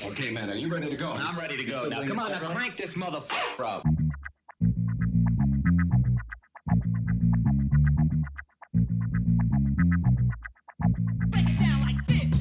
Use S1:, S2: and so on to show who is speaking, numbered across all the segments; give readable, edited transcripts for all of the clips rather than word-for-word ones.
S1: Okay, man, are you ready to go?
S2: I'm ready to go. Now, come on, now crank this motherfucker up.
S3: Break it down like this.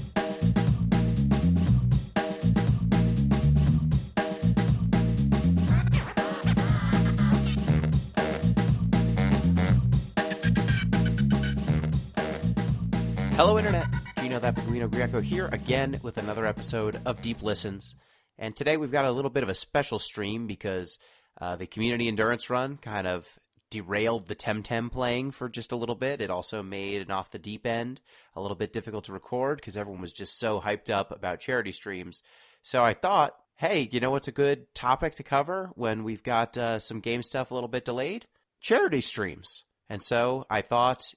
S4: Hello, Internet. Gino, that Pecorino Greco here again with another episode of Deep Listens. And today we've got a little bit of a special stream because the community endurance run kind of derailed the Temtem playing for just a little bit. It also made an off the deep end a little bit difficult to record because everyone was just so hyped up about charity streams. So I thought, hey, you know what's a good topic to cover when we've got some game stuff a little bit delayed? Charity streams. And so I thought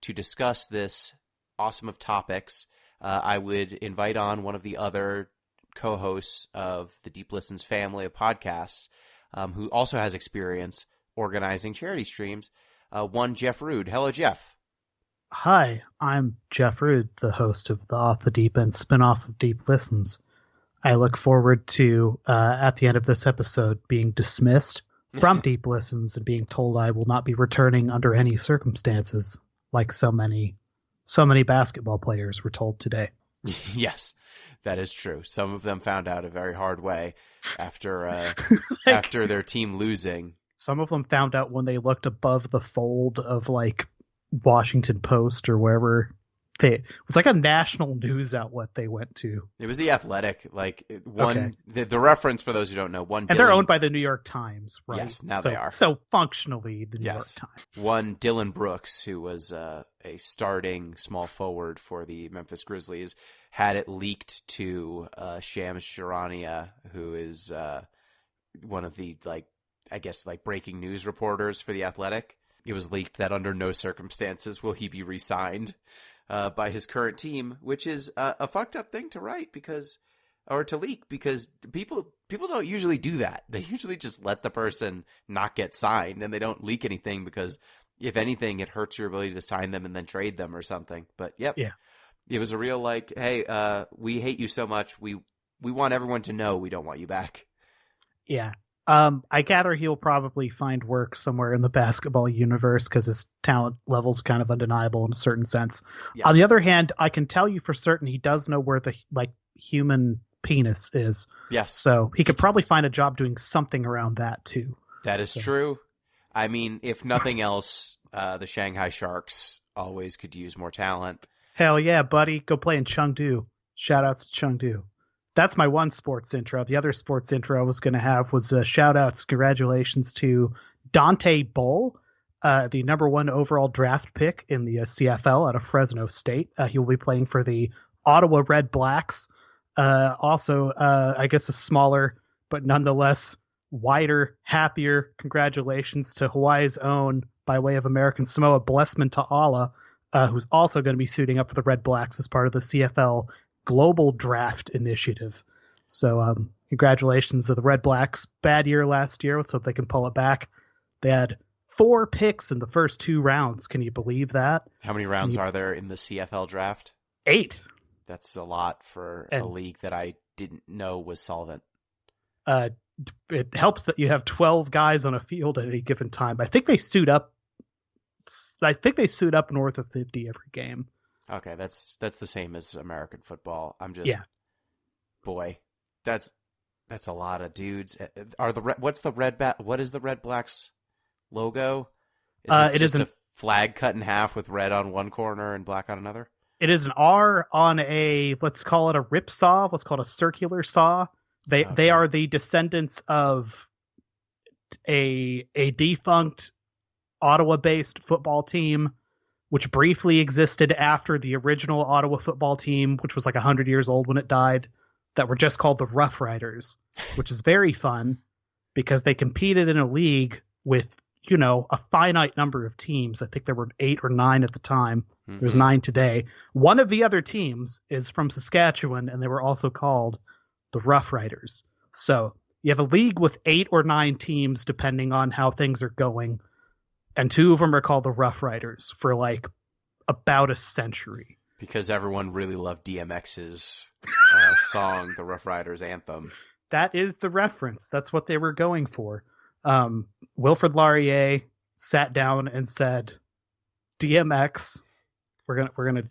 S4: to discuss this awesome of topics, I would invite on one of the other co-hosts of the Deep Listens family of podcasts, who also has experience organizing charity streams. One, Jeff Rud. Hello, Jeff.
S5: Hi, I'm Jeff Rud, the host of the Off the Deep End spinoff of Deep Listens. I look forward to, at the end of this episode, being dismissed from Deep Listens and being told I will not be returning under any circumstances, like so many basketball players were told today.
S4: Yes, that is true. Some of them found out a very hard way after after their team losing.
S5: Some of them found out when they looked above the fold of like Washington Post or wherever it was, like a national news outlet they went to.
S4: It was The Athletic, like one. Okay. The reference for those who don't know, one.
S5: And they're owned by the New York Times, right?
S4: Yes, now they are.
S5: So functionally, the New York Times.
S4: One, Dylan Brooks, who was a starting small forward for the Memphis Grizzlies, had it leaked to Shams Charania, who is one of the breaking news reporters for The Athletic. It was leaked that under no circumstances will he be re-signed by his current team, which is a fucked up thing to write to leak because people don't usually do that. They usually just let the person not get signed, and they don't leak anything because if anything, it hurts your ability to sign them and then trade them or something. But yeah, it was a real like, hey, we hate you so much. We want everyone to know we don't want you back.
S5: Yeah. I gather he'll probably find work somewhere in the basketball universe because his talent level's kind of undeniable in a certain sense. Yes. On the other hand, I can tell you for certain he does know where the human penis is.
S4: Yes.
S5: So he could probably find a job doing something around that too.
S4: That is true. I mean, if nothing else, the Shanghai Sharks always could use more talent.
S5: Hell yeah, buddy. Go play in Chengdu. Shout outs to Chengdu. That's my one sports intro. The other sports intro I was going to have was shout-outs, congratulations to Dante Bull, the number 1 overall draft pick in the CFL out of Fresno State. He will be playing for the Ottawa Red Blacks. Also, I guess a smaller but nonetheless wider, happier congratulations to Hawaii's own, by way of American Samoa, Blessman Ta'ala, who's also going to be suiting up for the Red Blacks as part of the CFL Global Draft Initiative. So congratulations to the Red Blacks. Bad year last year. Let's hope they can pull it back. They had 4 picks in the first 2 rounds. Can you believe that?
S4: How many rounds are there in the CFL draft?
S5: 8.
S4: That's a lot for a league that I didn't know was solvent.
S5: It helps that you have 12 guys on a field at any given time. I think they suit up north of 50 every game.
S4: Okay, that's the same as American football. Boy, that's a lot of dudes. What is the Red Blacks logo? It is a flag cut in half with red on one corner and black on another. It
S5: is an R on let's call it a rip saw. Let's call it a circular saw. They are the descendants of a defunct Ottawa-based football team, which briefly existed after the original Ottawa football team, which was like 100 years old when it died, that were just called the Rough Riders, which is very fun because they competed in a league with, a finite number of teams. I think there were 8 or 9 at the time. Mm-hmm. There's 9 today. One of the other teams is from Saskatchewan, and they were also called the Rough Riders. So you have a league with 8 or 9 teams, depending on how things are going. And 2 of them are called the Rough Riders for like about a century.
S4: Because everyone really loved DMX's song, the Rough Riders Anthem.
S5: That is the reference. That's what they were going for. Wilfrid Laurier sat down and said, DMX, we're gonna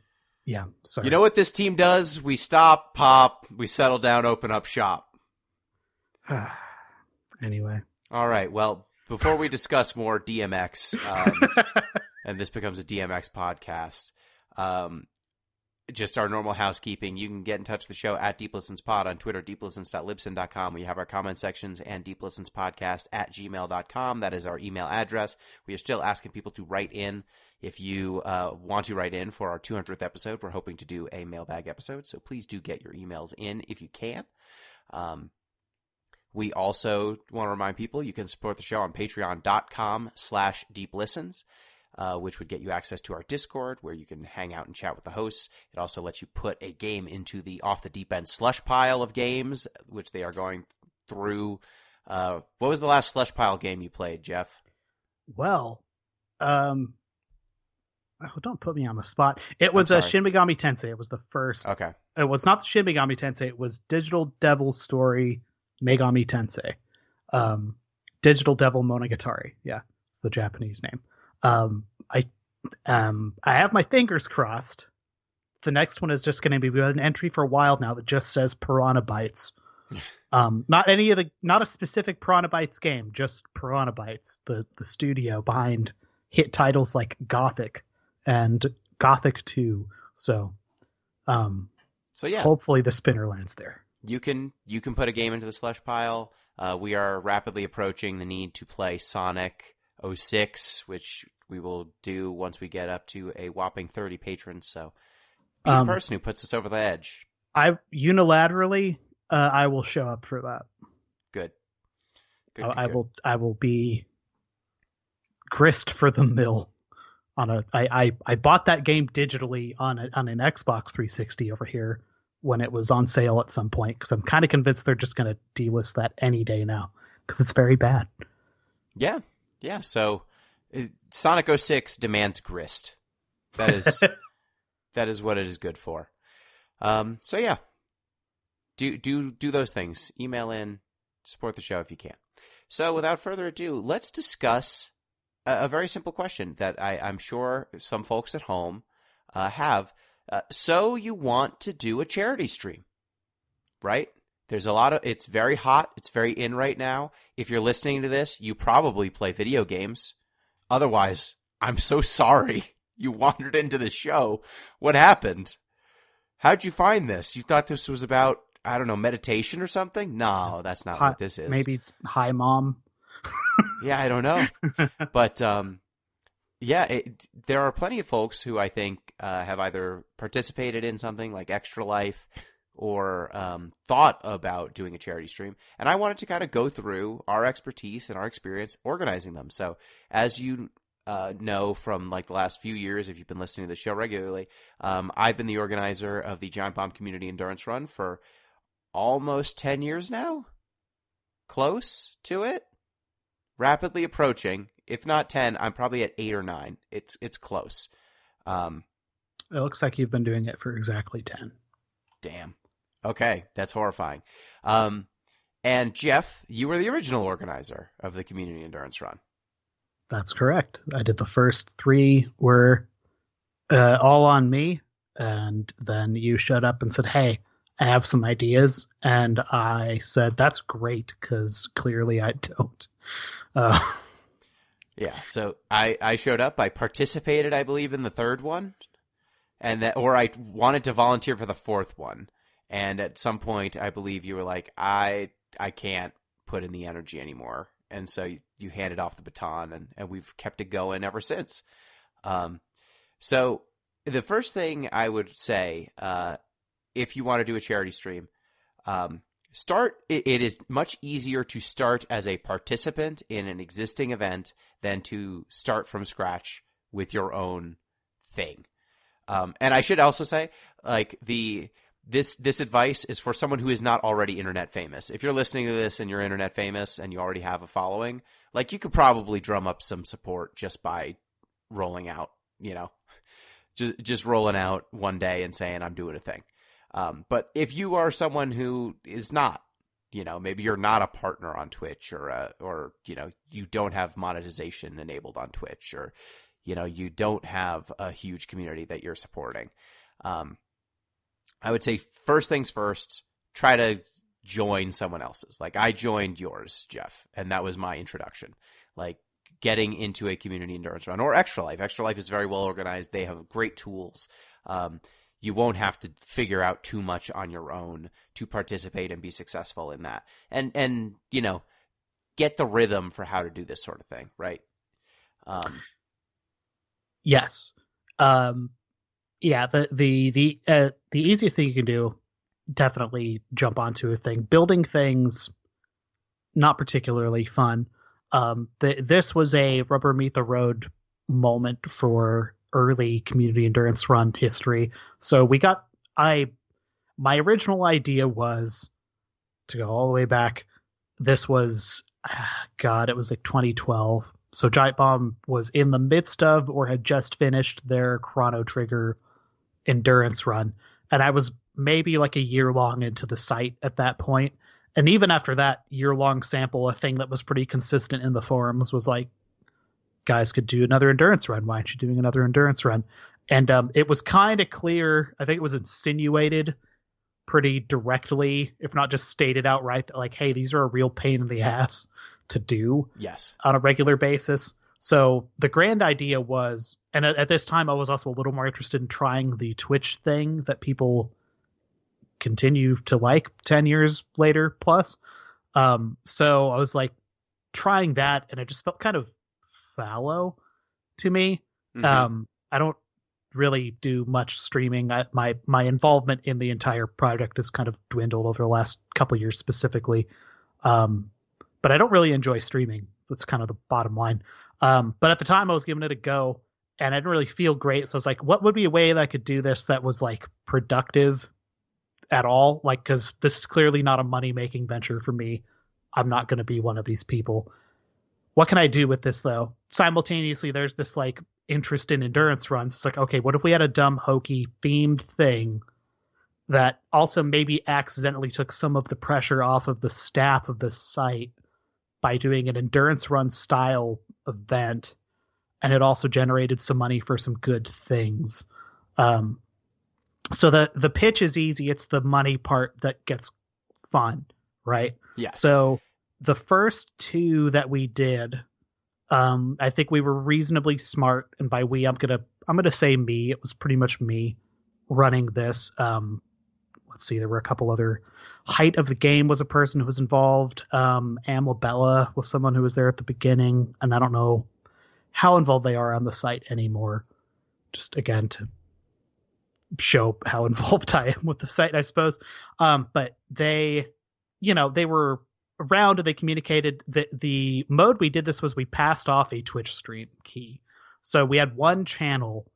S5: yeah, sorry.
S4: You know what this team does? We stop, pop, we settle down, open up shop.
S5: Anyway.
S4: All right, well, before we discuss more DMX, and this becomes a DMX podcast, just our normal housekeeping. You can get in touch with the show at Deep Listens Pod on Twitter, deeplistens.libsyn.com. We have our comment sections and deeplistenspodcast@gmail.com. That is our email address. We are still asking people to write in. If you want to write in for our 200th episode, we're hoping to do a mailbag episode, so please do get your emails in if you can. We also want to remind people you can support the show on patreon.com/deeplistens. Which would get you access to our Discord, where you can hang out and chat with the hosts. It also lets you put a game into the Off the Deep End slush pile of games, which they are going through. What was the last slush pile game you played, Jeff?
S5: Well, don't put me on the spot. It was a Shin Megami Tensei. It was the first.
S4: Okay.
S5: It was not the Shin Megami Tensei. It was Digital Devil Story Megami Tensei. Digital Devil Monogatari. Yeah, it's the Japanese name. I have my fingers crossed. The next one is just going to be an entry for Wild now that just says Piranha Bytes. Not a specific Piranha Bytes game, just Piranha Bytes, the studio behind hit titles like Gothic and Gothic 2. So yeah, hopefully the spinner lands there.
S4: You can put a game into the slush pile. We are rapidly approaching the need to play Sonic 06, which we will do once we get up to a whopping 30 patrons. So be the person who puts us over the edge.
S5: I will show up for that.
S4: Good.
S5: I will be grist for the mill. I bought that game digitally on an Xbox 360 over here when it was on sale at some point, because I'm kind of convinced they're just going to delist that any day now because it's very bad.
S4: Yeah. So Sonic 06 demands grist. That is what it is good for. So yeah, do those things. Email in, support the show if you can. So without further ado, let's discuss a very simple question that I'm sure some folks at home have. So you want to do a charity stream, right? There's it's very hot. It's very in right now. If you're listening to this, you probably play video games. Otherwise, I'm so sorry you wandered into the show. What happened? How'd you find this? You thought this was about, I don't know, meditation or something? No, that's not what this is.
S5: Maybe Hi Mom.
S4: Yeah, I don't know. But there are plenty of folks who I think have either participated in something like Extra Life or thought about doing a charity stream. And I wanted to kind of go through our expertise and our experience organizing them. So as you know from like the last few years, if you've been listening to the show regularly, I've been the organizer of the Giant Bomb Community Endurance Run for almost 10 years now. Close to it. Rapidly approaching. If not 10, I'm probably at 8 or 9. It's close.
S5: It looks like you've been doing it for exactly 10.
S4: Damn. Okay, that's horrifying. And Jeff, you were the original organizer of the Community Endurance Run.
S5: That's correct. I did the first 3 were all on me, and then you showed up and said, hey, I have some ideas, and I said, that's great, because clearly I don't.
S4: Yeah, so I showed up. I participated, I believe, in the 3rd one, or I wanted to volunteer for the 4th one. And at some point, I believe you were like, I can't put in the energy anymore. And so you handed off the baton, and we've kept it going ever since. So the first thing I would say, if you want to do a charity stream, it is much easier to start as a participant in an existing event than to start from scratch with your own thing. And I should also say, like, this advice is for someone who is not already internet famous. If you're listening to this and you're internet famous and you already have a following, like, you could probably drum up some support just by rolling out, just rolling out one day and saying I'm doing a thing. But if you are someone who is not, maybe you're not a partner on Twitch or you don't have monetization enabled on Twitch, or you don't have a huge community that you're supporting. I would say first things first, try to join someone else's. Like I joined yours, Jeff, and that was my introduction. Like getting into a community endurance run or Extra Life. Extra Life is very well organized. They have great tools. You won't have to figure out too much on your own to participate and be successful in that. And get the rhythm for how to do this sort of thing, right?
S5: Yes. Yeah, the easiest thing you can do, definitely jump onto a thing. Building things, not particularly fun. This was a rubber meet the road moment for early community endurance run history. So my original idea was to go all the way back. This was, it was like 2012. So Giant Bomb was in the midst of or had just finished their Chrono Trigger endurance run. And I was maybe like a year long into the site at that point. And even after that year-long sample, a thing that was pretty consistent in the forums was like, guys could do another endurance run. Why aren't you doing another endurance run? And it was kind of clear. I think it was insinuated pretty directly, if not just stated outright, that like, hey, these are a real pain in the ass to do on a regular basis. So the grand idea was, and at this time I was also a little more interested in trying the Twitch thing that people continue to like 10 years later plus. So I was like trying that, and it just felt kind of fallow to me. I don't really do much streaming. My involvement in the entire project has kind of dwindled over the last couple of years specifically. But I don't really enjoy streaming. That's kind of the bottom line. But at the time I was giving it a go and I didn't really feel great. So I was like, what would be a way that I could do this that was like productive at all? Like, cause this is clearly not a money making venture for me. I'm not going to be one of these people. What can I do with this though? Simultaneously, there's this like interest in endurance runs. It's like, okay, what if we had a dumb, hokey themed thing that also maybe accidentally took some of the pressure off of the staff of the site by doing an endurance run style event, and it also generated some money for some good things. So the pitch is easy. It's the money part that gets fun, right?
S4: Yeah.
S5: So the first two that we did, I think we were reasonably smart, and by we, I'm gonna say me. It was pretty much me running this. Let's see, there were a couple other. Height of the Game was a person who was involved. Amabella was someone who was there at the beginning, and I don't know how involved they are on the site anymore. Just again to show how involved I am with the site, I suppose. But they were around and they communicated. The mode we did this was we passed off a Twitch stream key. So we had one channel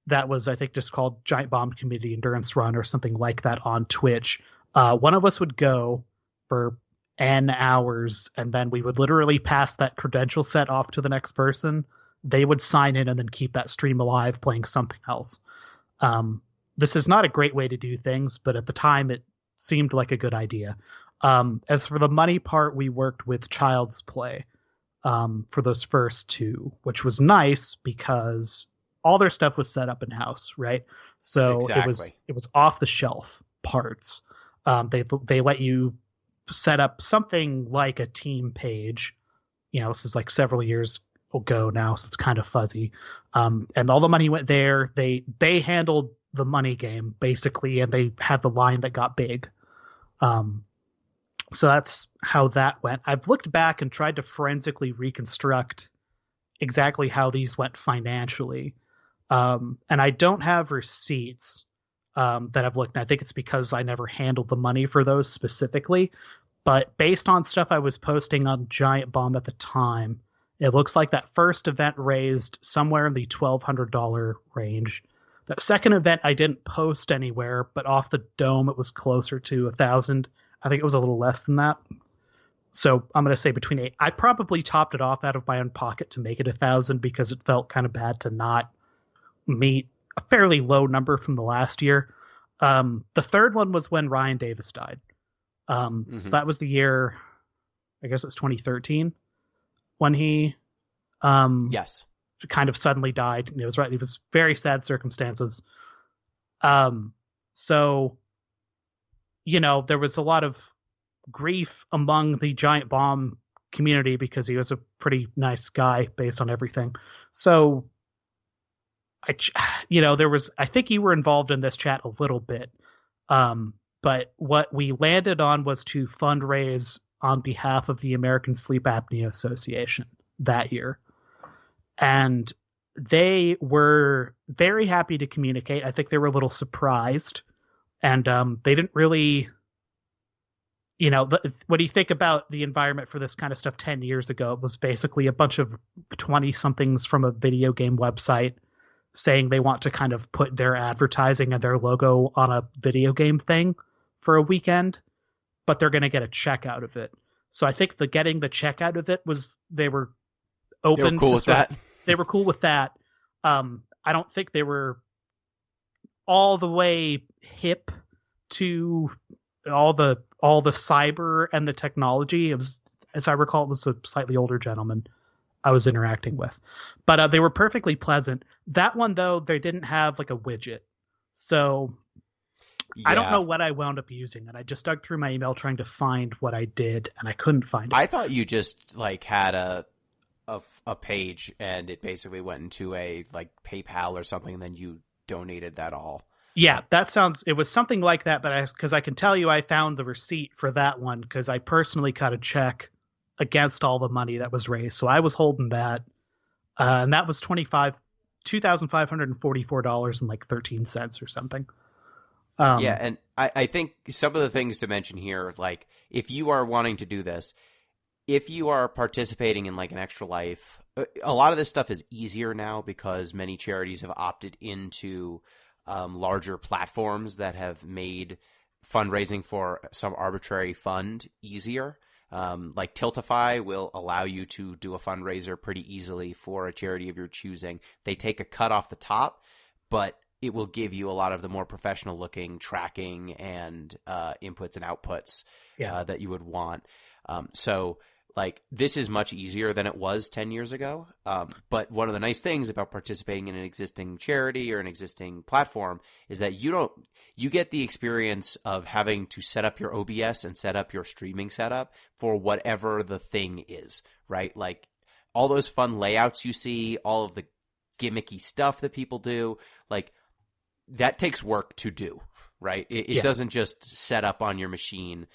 S5: that was, I think, just called Giant Bomb Community Endurance Run or something like that on Twitch. One of us would go for N hours, and then we would literally pass that credential set off to the next person. They would sign in and then keep that stream alive playing something else. This is not a great way to do things, but at the time it seemed like a good idea. As for the money part, we worked with Child's Play for those first two, which was nice because all their stuff was set up in-house, right? So
S4: exactly.
S5: it was off-the-shelf parts. They let you set up something like a team page. This is like several years ago now, so it's kind of fuzzy. And all the money went there. They handled the money game basically, and they had the line that got big. So that's how that went. I've looked back and tried to forensically reconstruct exactly how these went financially. And I don't have receipts that I've looked at. I think it's because I never handled the money for those specifically. But based on stuff I was posting on Giant Bomb at the time, it looks like that first event raised somewhere in the $1,200 range. That second event I didn't post anywhere, but off the dome it was closer to $1,000. I think it was a little less than that. So I'm going to say between eight. I probably topped it off out of my own pocket to make it $1,000 because it felt kind of bad to not meet a fairly low number from the last year. The third one was when Ryan Davis died. So that was the year, I guess it was 2013 when he
S4: Yes.
S5: kind of suddenly died. And it was very sad circumstances. So, there was a lot of grief among the Giant Bomb community because he was a pretty nice guy based on everything. So, I think you were involved in this chat a little bit. But what we landed on was to fundraise on behalf of the American Sleep Apnea Association that year. And they were very happy to communicate. I think they were a little surprised. And they didn't really, what do you think about the environment for this kind of stuff 10 years ago? It was basically a bunch of 20-somethings from a video game website saying they want to kind of put their advertising and their logo on a video game thing for a weekend, but they're going to get a check out of it. So I think getting the check out of it was they were open.
S4: They were cool with that.
S5: They were cool with that. I don't think they were all the way hip to all the cyber and the technology. It was, as I recall, it was a slightly older gentleman I was interacting with, but they were perfectly pleasant. That one though, they didn't have like a widget, so I don't know what I wound up using, and I just dug through my email trying to find what I did, and I couldn't find it.
S4: I thought you just like had a page, and it basically went into a like PayPal or something, and then you donated that all.
S5: Yeah, it was something like that, but because I can tell you I found the receipt for that one because I personally cut a check against all the money that was raised. So I was holding that. And that was $2,544 and like 13 cents or something.
S4: Yeah, and I think some of the things to mention here, like if you are wanting to do this, if you are participating in like an Extra Life, a lot of this stuff is easier now because many charities have opted into larger platforms that have made fundraising for some arbitrary fund easier. Like Tiltify will allow you to do a fundraiser pretty easily for a charity of your choosing. They take a cut off the top, but it will give you a lot of the more professional looking tracking and inputs and outputs that you would want. So like this is much easier than it was 10 years ago. But one of the nice things about participating in an existing charity or an existing platform is that you get the experience of having to set up your OBS and set up your streaming setup for whatever the thing is, right? Like all those fun layouts you see, all of the gimmicky stuff that people do, like that takes work to do, right? It doesn't just set up on your machine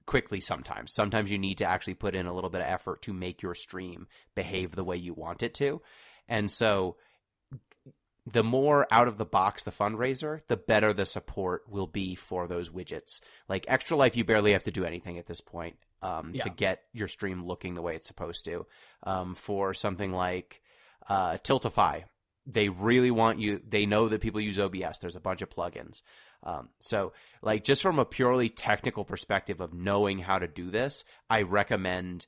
S4: quickly sometimes. Sometimes you need to actually put in a little bit of effort to make your stream behave the way you want it to. And so the more out of the box the fundraiser, the better the support will be for those widgets. Like Extra Life, you barely have to do anything at this point to get your stream looking the way it's supposed to. For something like Tiltify, they really want you, they know that people use OBS. There's a bunch of plugins. So like just from a purely technical perspective of knowing how to do this, I recommend,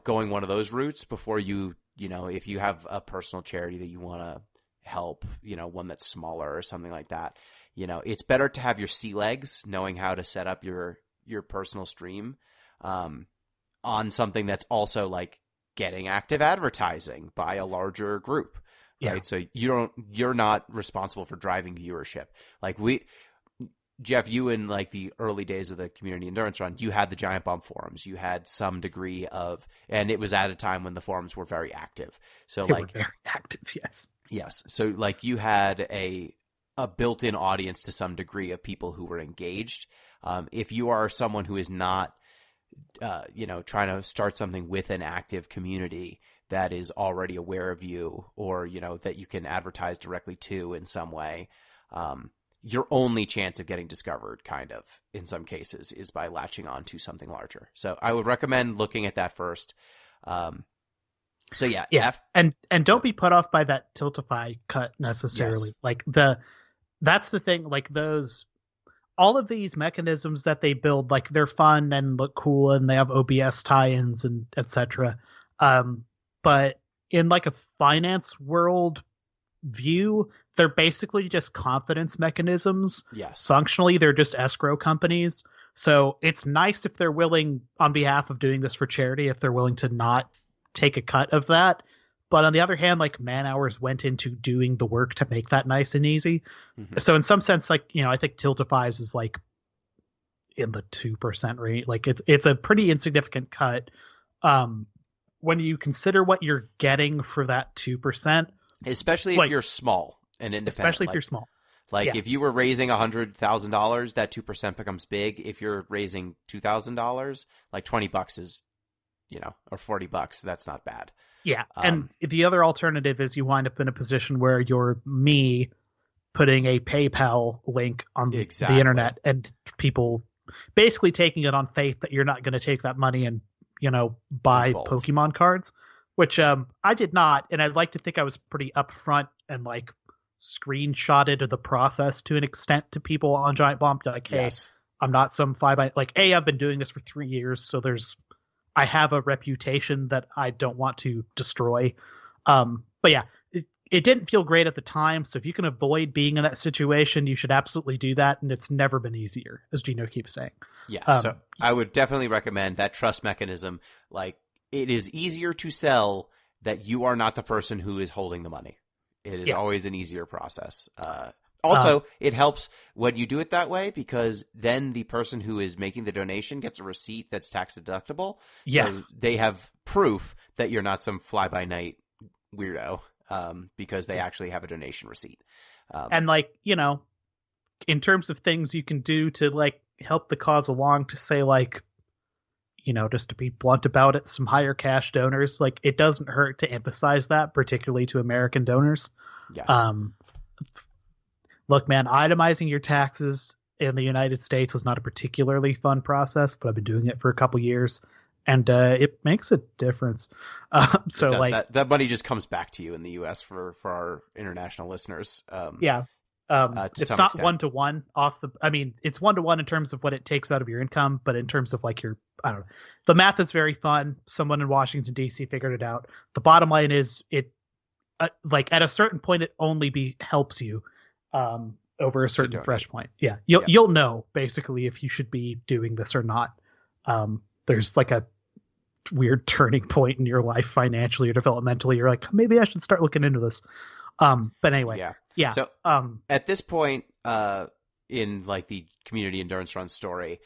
S4: going one of those routes before if you have a personal charity that you want to help, one that's smaller or something like that, it's better to have your sea legs knowing how to set up your personal stream, on something that's also like getting active advertising by a larger group. Right. Yeah. So you're not responsible for driving viewership. Like Jeff, you in like the early days of the community endurance run, you had the Giant Bomb forums. You had some degree of, and it was at a time when the forums were very active. So
S5: they were very active. Yes.
S4: Yes. So like you had a built-in audience to some degree of people who were engaged. If you are someone who is not, trying to start something with an active community that is already aware of you, or, that you can advertise directly to in some way, your only chance of getting discovered kind of in some cases is by latching on to something larger. So I would recommend looking at that first. And
S5: don't be put off by that Tiltify cut necessarily. Yes. Like that's the thing, like all of these mechanisms that they build, like they're fun and look cool and they have OBS tie-ins and etc. But in like a finance world, view, they're basically just confidence mechanisms.
S4: Yes.
S5: Functionally, they're just escrow companies. So it's nice if they're willing, on behalf of doing this for charity, if they're willing to not take a cut of that. But on the other hand, like, man hours went into doing the work to make that nice and easy. Mm-hmm. So in some sense, like, I think Tiltify's is like in the 2% rate. Like it's a pretty insignificant cut. When you consider what you're getting for that 2%,
S4: especially if you're small and independent,
S5: especially if you're small.
S4: Like if you were raising $100,000, that 2% becomes big. If you're raising $2,000, like $20 is, or $40, that's not bad.
S5: Yeah. And the other alternative is you wind up in a position where you're me putting a PayPal link on the internet and people basically taking it on faith that you're not going to take that money and, buy Pokemon cards, which I did not. And I'd like to think I was pretty upfront and like screenshotted the process to an extent to people on Giant Bomb. Like, hey, yes. I'm not some fly-by. Like, I've been doing this for 3 years, so I have a reputation that I don't want to destroy. But yeah, it didn't feel great at the time. So if you can avoid being in that situation, you should absolutely do that. And it's never been easier, as Gino keeps saying.
S4: Yeah. So I would definitely recommend that trust mechanism. Like, it is easier to sell that you are not the person who is holding the money. It is always an easier process. Also, it helps when you do it that way, because then the person who is making the donation gets a receipt that's tax deductible.
S5: Yes.
S4: So they have proof that you're not some fly-by-night weirdo, because they actually have a donation receipt.
S5: And like, in terms of things you can do to like help the cause along, to say like, just to be blunt about it, some higher cash donors, like it doesn't hurt to emphasize that, particularly to American donors.
S4: Yes.
S5: Look, man, itemizing your taxes in the United States was not a particularly fun process, but I've been doing it for a couple years, and it makes a difference. So like
S4: that money just comes back to you in the U.S. for our international listeners.
S5: It's not 1-to-1 off the. I mean, it's 1-to-1 in terms of what it takes out of your income, but in terms of like I don't know. The math is very fun. Someone in Washington D.C. figured it out. The bottom line is it, like at a certain point, it only helps you. Over a certain threshold point. Yeah. You'll know basically if you should be doing this or not. There's like a weird turning point in your life financially or developmentally. You're like, maybe I should start looking into this. But anyway. Yeah.
S4: So at this point, in like the community endurance run story,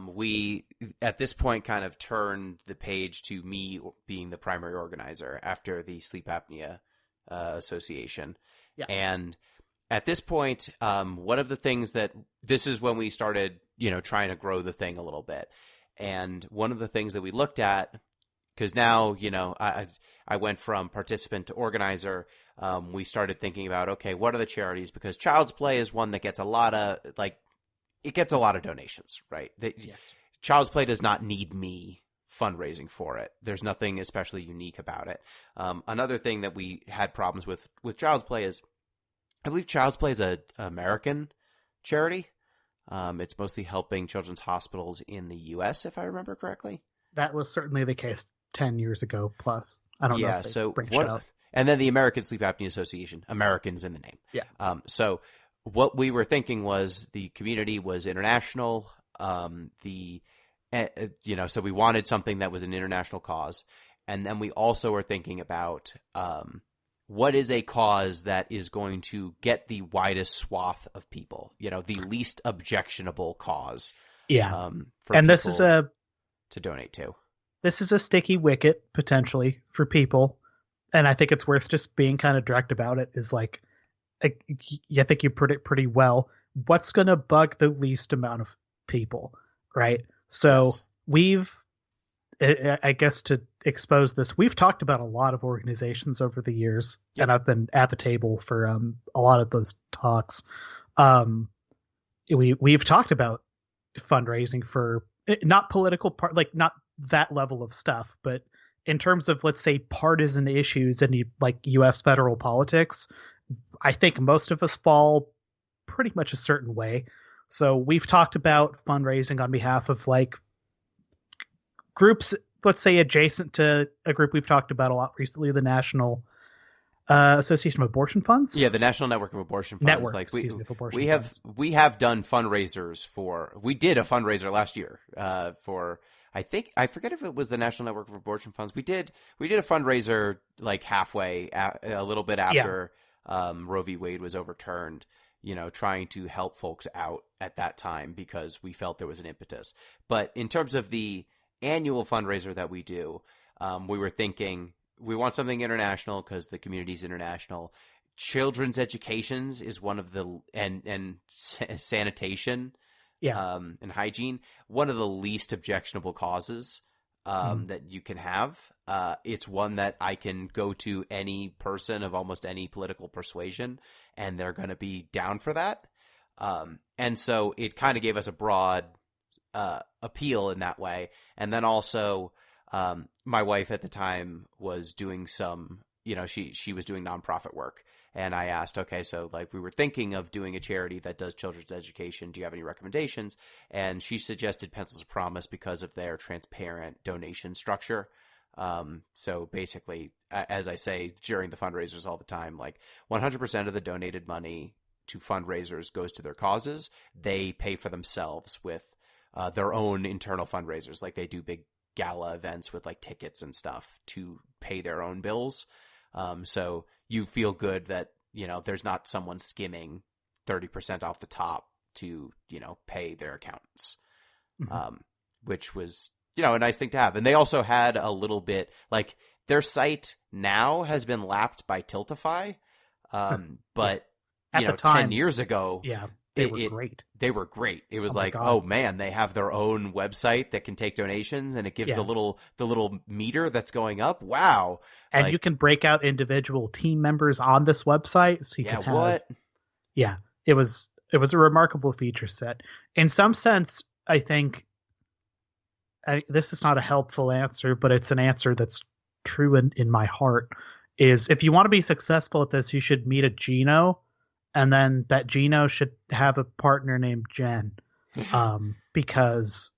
S4: we at this point kind of turned the page to me being the primary organizer after the Sleep Apnea Association.
S5: Yeah.
S4: And at this point, one of the things this is when we started, trying to grow the thing a little bit. And one of the things that we looked at, because now, I went from participant to organizer. We started thinking about, okay, what are the charities? Because Child's Play is one that gets a lot of donations, right?
S5: Yes.
S4: Child's Play does not need me fundraising for it. There's nothing especially unique about it. Another thing that we had problems with Child's Play is, I believe Child's Play is an American charity. It's mostly helping children's hospitals in the U.S., if I remember correctly.
S5: That was certainly the case 10 years ago plus. I don't know if they branched out.
S4: And then the American Sleep Apnea Association, Americans in the name.
S5: Yeah.
S4: So what we were thinking was the community was international. So we wanted something that was an international cause. And then we also were thinking about what is a cause that is going to get the widest swath of people, the least objectionable cause.
S5: Yeah.
S4: For
S5: this is
S4: to donate to.
S5: This is a sticky wicket potentially for people. And I think it's worth just being kind of direct about it. Is like, I think you put it pretty well. What's going to bug the least amount of people, right? So I guess to expose this, we've talked about a lot of organizations over the years, and I've been at the table for a lot of those talks. We've talked about fundraising for not political like not that level of stuff, but in terms of, let's say, partisan issues in like U.S. federal politics, I think most of us fall pretty much a certain way. So we've talked about fundraising on behalf of like groups, let's say, adjacent to a group we've talked about a lot recently, the National Association of Abortion Funds?
S4: Yeah, the National Network of Abortion Funds.
S5: Network,
S4: Like
S5: excuse me, of abortion
S4: we have
S5: funds.
S4: we have done fundraisers for. We did a fundraiser last year for. I forget if it was the National Network of Abortion Funds. We did a fundraiser like halfway, a little bit after Roe v. Wade was overturned. Trying to help folks out at that time because we felt there was an impetus. But in terms of the annual fundraiser that we do, we were thinking we want something international because the community's international. Children's educations is one of the and sanitation, and hygiene, one of the least objectionable causes that you can have. It's one that I can go to any person of almost any political persuasion, and they're going to be down for that. And so it kind of gave us a broad appeal in that way. And then also, my wife at the time was doing some, she was doing nonprofit work. And I asked, okay, so like we were thinking of doing a charity that does children's education. Do you have any recommendations? And she suggested Pencils of Promise because of their transparent donation structure. So basically, as I say during the fundraisers all the time, like 100% of the donated money to fundraisers goes to their causes. They pay for themselves with their own internal fundraisers. Like they do big gala events with like tickets and stuff to pay their own bills. So you feel good that, there's not someone skimming 30% off the top to, pay their accountants, which was, a nice thing to have. And they also had a little bit like their site now has been lapped by Tiltify. But
S5: At the time,
S4: 10 years ago,
S5: they were great.
S4: They were great. It was like,
S5: God.
S4: oh man, they have their own website that can take donations, and it gives the little meter that's going up. Wow!
S5: And you can break out individual team members on this website, so you can have.
S4: What?
S5: Yeah, it was a remarkable feature set. In some sense, I think this is not a helpful answer, but it's an answer that's true in my heart. Is if you want to be successful at this, you should meet a Gino. And then that Gino should have a partner named Jen, because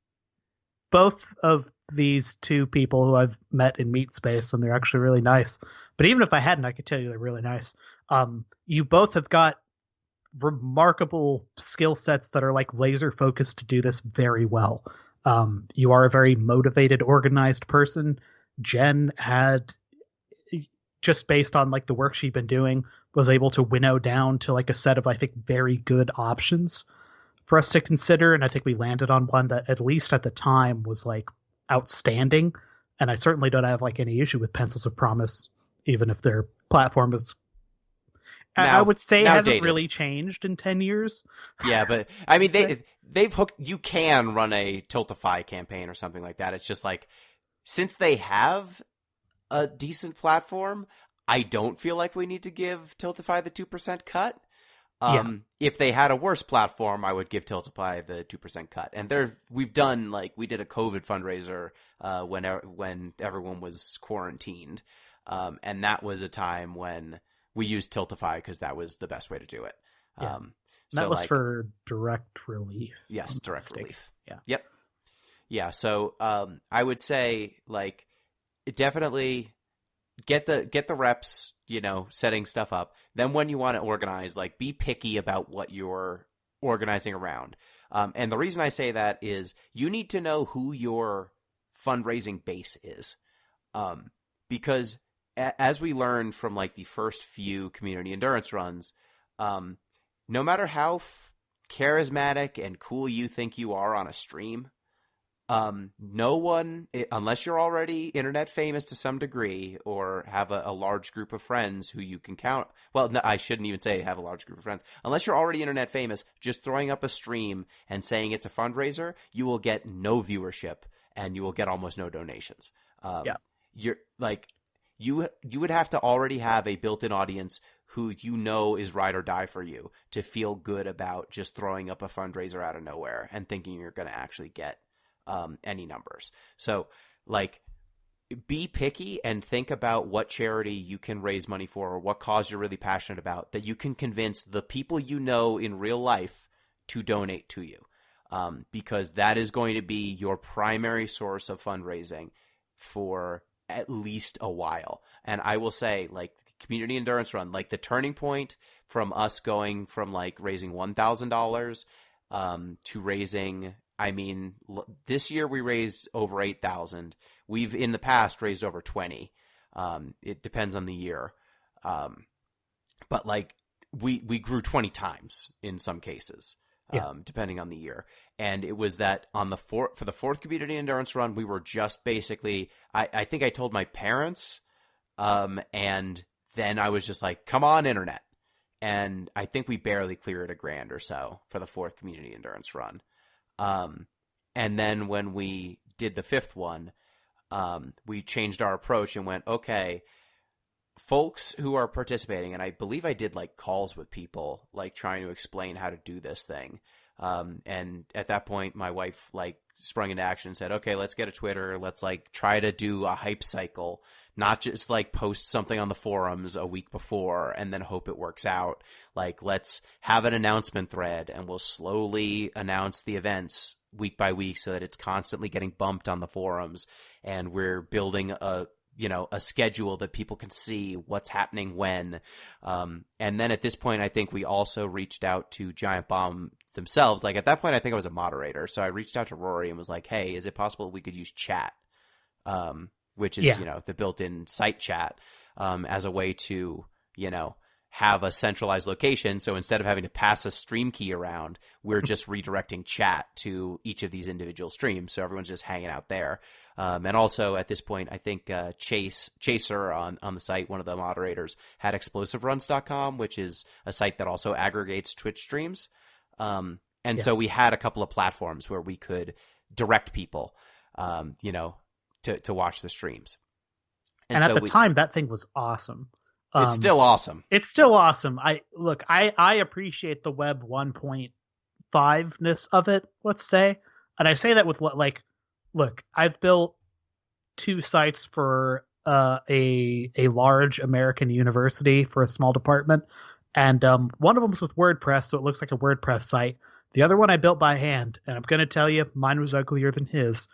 S5: both of these two people who I've met in Meat Space, and they're actually really nice. But even if I hadn't, I could tell you they're really nice. You both have got remarkable skill sets that are like laser focused to do this very well. You are a very motivated, organized person. Jen had, just based on like the work she'd been doing, was able to winnow down to like a set of, I think, very good options for us to consider. And I think we landed on one that at least at the time was like outstanding. And I certainly don't have like any issue with Pencils of Promise, even if their platform is, I would say, hasn't
S4: dated.
S5: really changed in 10 years.
S4: Yeah, but I mean, they've hooked, you can run a Tiltify campaign or something like that. It's just like, since they have a decent platform, I don't feel like we need to give Tiltify the 2% cut. If they had a worse platform, I would give Tiltify the 2% cut. And we've done, like, we did a COVID fundraiser when everyone was quarantined. And that was a time when we used Tiltify because that was the best way to do it.
S5: That was for direct relief.
S4: Yes, direct relief.
S5: Yeah.
S4: Yep. Yeah, so I would say, like, definitely get the reps, setting stuff up. Then when you want to organize, like, be picky about what you're organizing around. And the reason I say that is you need to know who your fundraising base is. Because as we learned from, like, the first few community endurance runs, no matter how charismatic and cool you think you are on a stream, no one, unless you're already internet famous to some degree or have a large group of friends who you can count. Well, no, I shouldn't even say have a large group of friends. Unless you're already internet famous, just throwing up a stream and saying it's a fundraiser, you will get no viewership and you will get almost no donations. You're like, you would have to already have a built-in audience who is ride or die for you to feel good about just throwing up a fundraiser out of nowhere and thinking you're going to actually get any numbers. So, like, be picky and think about what charity you can raise money for or what cause you're really passionate about that you can convince the people in real life to donate to you, because that is going to be your primary source of fundraising for at least a while. And I will say, like, community endurance run, like the turning point from us going from like raising $1,000 to raising, I mean, this year we raised over 8,000. We've in the past raised over 20. It depends on the year. But like we grew 20 times in some cases, depending on the year. And it was that on for the fourth community endurance run, we were just basically, I think I told my parents, and then I was just like, come on, internet. And I think we barely cleared $1,000 or so for the fourth community endurance run. And then when we did the fifth one, we changed our approach and went, okay, folks who are participating, and I believe I did like calls with people, like trying to explain how to do this thing. And at that point, my wife like sprung into action and said, okay, let's get a Twitter. Let's like try to do a hype cycle, not just like post something on the forums a week before and then hope it works out. Like, let's have an announcement thread and we'll slowly announce the events week by week so that it's constantly getting bumped on the forums. And we're building a schedule that people can see what's happening when. And then at this point, I think we also reached out to Giant Bomb themselves. Like at that point, I think I was a moderator. So I reached out to Rory and was like, hey, is it possible we could use chat? Which is, the built-in site chat, as a way to, have a centralized location. So instead of having to pass a stream key around, we're just redirecting chat to each of these individual streams. So everyone's just hanging out there. And also at this point, I think Chaser on the site, one of the moderators, had explosiveruns.com, which is a site that also aggregates Twitch streams. So we had a couple of platforms where we could direct people, to watch the streams.
S5: And at the time, that thing was awesome.
S4: It's still awesome.
S5: It's still awesome. I appreciate the web 1.5-ness of it, let's say. And I say that with look, I've built 2 sites for a large American university for a small department. And one of them was with WordPress, so it looks like a WordPress site. The other one I built by hand. And I'm going to tell you, mine was uglier than his,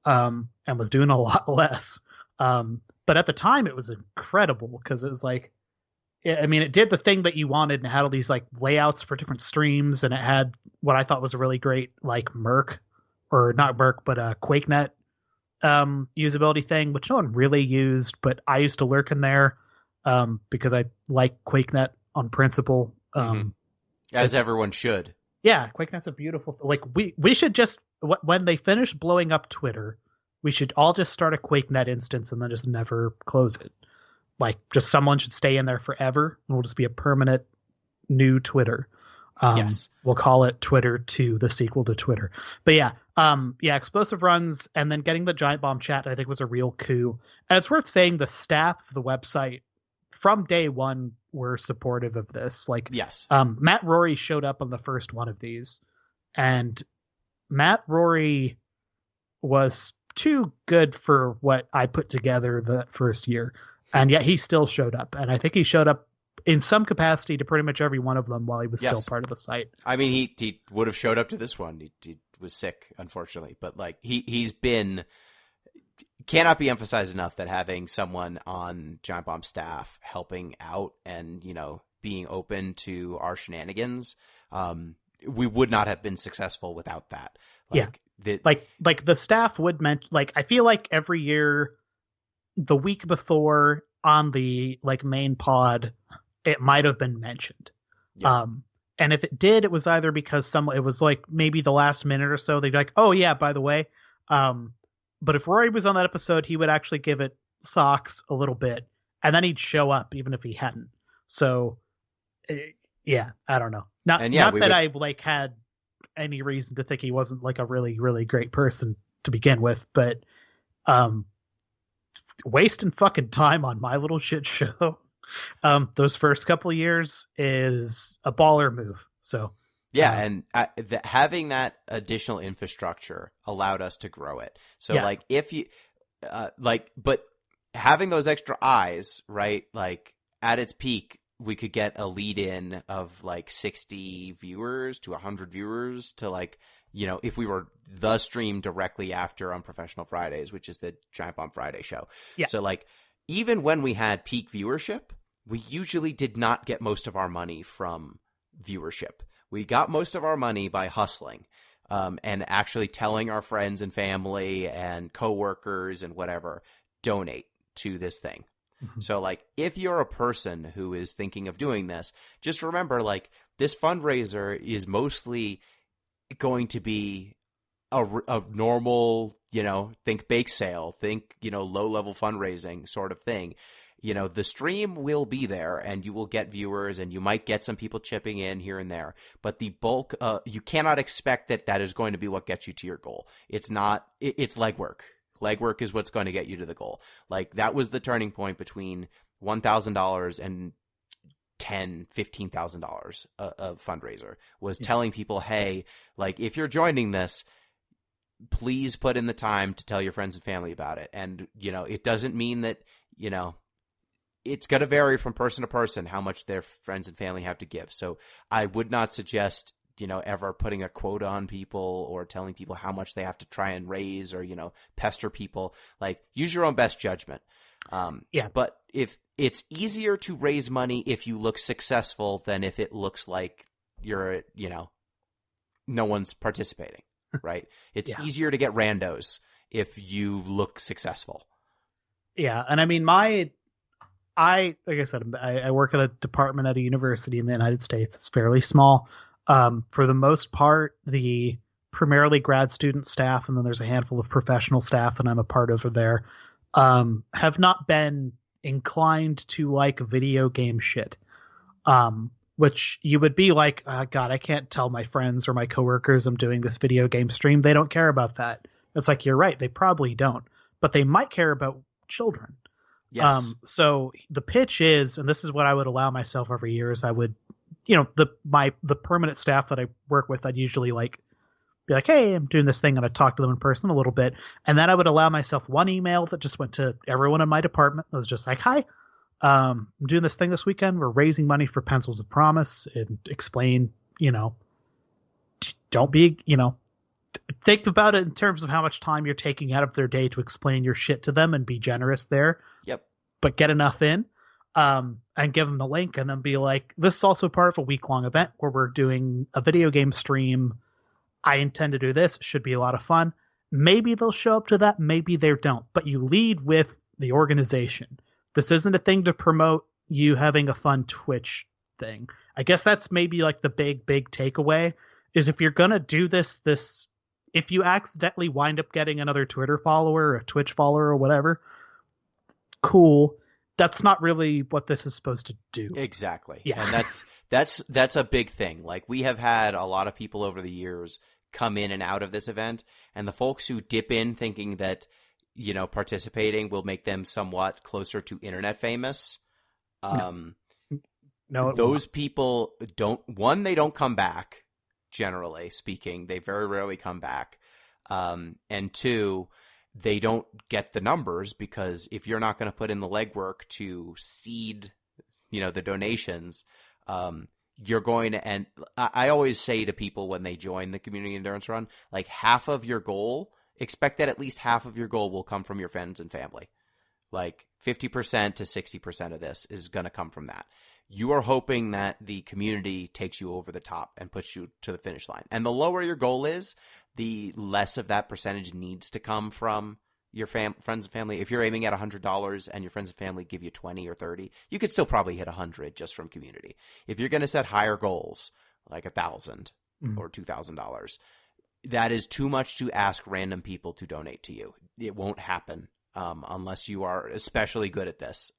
S5: and was doing a lot less. But at the time, it was incredible because it was like, I mean, it did the thing that you wanted and it had all these like layouts for different streams. And it had what I thought was a really great like QuakeNet usability thing, which no one really used, but I used to lurk in there because I like QuakeNet on principle.
S4: As everyone should.
S5: Yeah, QuakeNet's a beautiful like we should just, when they finish blowing up Twitter, we should all just start a QuakeNet instance and then just never close it. Like, just someone should stay in there forever, and we'll just be a permanent new Twitter.
S4: Yes.
S5: We'll call it Twitter 2, the sequel to Twitter. But yeah, Explosive Runs and then getting the Giant Bomb chat, I think, was a real coup. And it's worth saying the staff of the website from day one were supportive of this. Like,
S4: yes.
S5: Matt Rory showed up on the first one of these, and Matt Rory was too good for what I put together that first year. And yet he still showed up. And I think he showed up in some capacity to pretty much every one of them while he was still part of the site.
S4: I mean, he would have showed up to this one. He was sick, unfortunately. But like he's been, cannot be emphasized enough that having someone on Giant Bomb staff helping out and, being open to our shenanigans, we would not have been successful without that.
S5: Like the staff would mention, like, I feel like every year, the week before on the like main pod, it might have been mentioned. Yeah. And if it did, it was either because it was like maybe the last minute or so, they'd be like, oh yeah, by the way. But if Rory was on that episode, he would actually give it socks a little bit and then he'd show up even if he hadn't. So yeah, I don't know. Not that I like had any reason to think he wasn't like a really, really great person to begin with, but wasting fucking time on my little shit show those first couple of years is a baller move. So
S4: yeah, and having that additional infrastructure allowed us to grow it. So yes. Like if you but having those extra eyes, right? Like at its peak, we could get a lead in of like 60 viewers to 100 viewers to like, if we were the stream directly after Unprofessional Fridays, which is the Giant Bomb Friday show. Yeah. So like, even when we had peak viewership, we usually did not get most of our money from viewership. We got most of our money by hustling, and actually telling our friends and family and coworkers and whatever, donate to this thing. Mm-hmm. So, like, if you're a person who is thinking of doing this, just remember, like, this fundraiser is mostly going to be a normal, think bake sale, think, low-level fundraising sort of thing. The stream will be there and you will get viewers and you might get some people chipping in here and there. But the bulk, you cannot expect that is going to be what gets you to your goal. It's not, it's legwork. Legwork is what's going to get you to the goal. Like, that was the turning point between $1,000 and $15,000 of fundraiser, was telling people, hey, like, if you're joining this, please put in the time to tell your friends and family about it. And, it doesn't mean that, it's going to vary from person to person how much their friends and family have to give. So I would not suggest, ever putting a quota on people or telling people how much they have to try and raise or, pester people. Like, use your own best judgment. But if it's easier to raise money if you look successful than if it looks like you're, no one's participating, right? It's easier to get randos if you look successful.
S5: Yeah. And I mean, like I said, I work at a department at a university in the United States. It's fairly small. For the most part, the primarily grad student staff, and then there's a handful of professional staff that I'm a part over there, have not been inclined to like video game shit. Which you would be like, God, I can't tell my friends or my coworkers I'm doing this video game stream. They don't care about that. It's like, you're right. They probably don't, but they might care about children.
S4: Yes.
S5: So the pitch is, and this is what I would allow myself every year, is I would, the permanent staff that I work with, I'd usually be like, hey, I'm doing this thing, and I'd talk to them in person a little bit. And then I would allow myself one email that just went to everyone in my department. It was just like, hi, I'm doing this thing this weekend. We're raising money for Pencils of Promise, and explain, don't be, think about it in terms of how much time you're taking out of their day to explain your shit to them, and be generous there.
S4: Yep.
S5: But get enough in, and give them the link, and then be like, this is also part of a week-long event where we're doing a video game stream. I intend to do this. It should be a lot of fun. Maybe they'll show up to that. Maybe they don't. But you lead with the organization. This isn't a thing to promote you having a fun Twitch thing. I guess that's maybe like the big takeaway, is if you're going to do this, if you accidentally wind up getting another Twitter follower or a Twitch follower or whatever, cool. That's not really what this is supposed to do.
S4: Exactly.
S5: Yeah.
S4: And that's a big thing. Like, we have had a lot of people over the years come in and out of this event, and the folks who dip in thinking that, participating will make them somewhat closer to internet famous.
S5: No,
S4: those people they don't come back, generally speaking. They very rarely come back. And two, they don't get the numbers, because if you're not going to put in the legwork to seed, the donations, you're going to, and I always say to people when they join the community endurance run, like, half of your goal, expect that at least half of your goal will come from your friends and family. Like 50% to 60% of this is going to come from that. You are hoping that the community takes you over the top and puts you to the finish line. And the lower your goal is, the less of that percentage needs to come from your friends and family. If you're aiming at $100 and your friends and family give you 20 or 30, you could still probably hit 100 just from community. If you're going to set higher goals, like $1,000 or $2,000, that is too much to ask random people to donate to you. It won't happen unless you are especially good at this.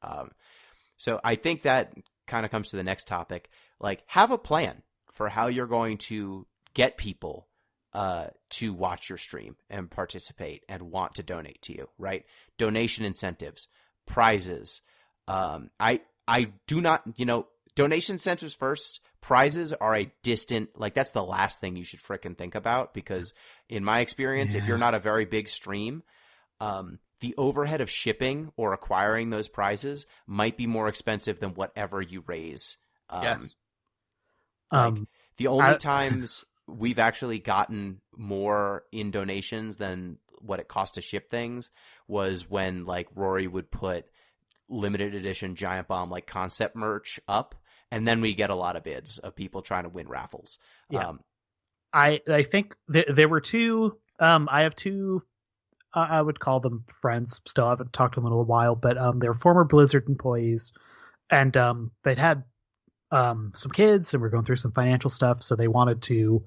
S4: So I think that kind of comes to the next topic. Like, have a plan for how you're going to get people to watch your stream and participate and want to donate to you, right? Donation incentives, prizes. I do not, donation incentives first. Prizes are a distant, like, that's the last thing you should frickin' think about, because in my experience, if you're not a very big stream, the overhead of shipping or acquiring those prizes might be more expensive than whatever you raise.
S5: Yes.
S4: The only times we've actually gotten more in donations than what it cost to ship things was when, like, Rory would put limited edition Giant Bomb like concept merch up, and then we get a lot of bids of people trying to win raffles.
S5: Yeah. I think there were two. I have two. I would call them friends. Still haven't talked to them in a while, but they're former Blizzard employees, and they'd had some kids, and we're going through some financial stuff, so they wanted to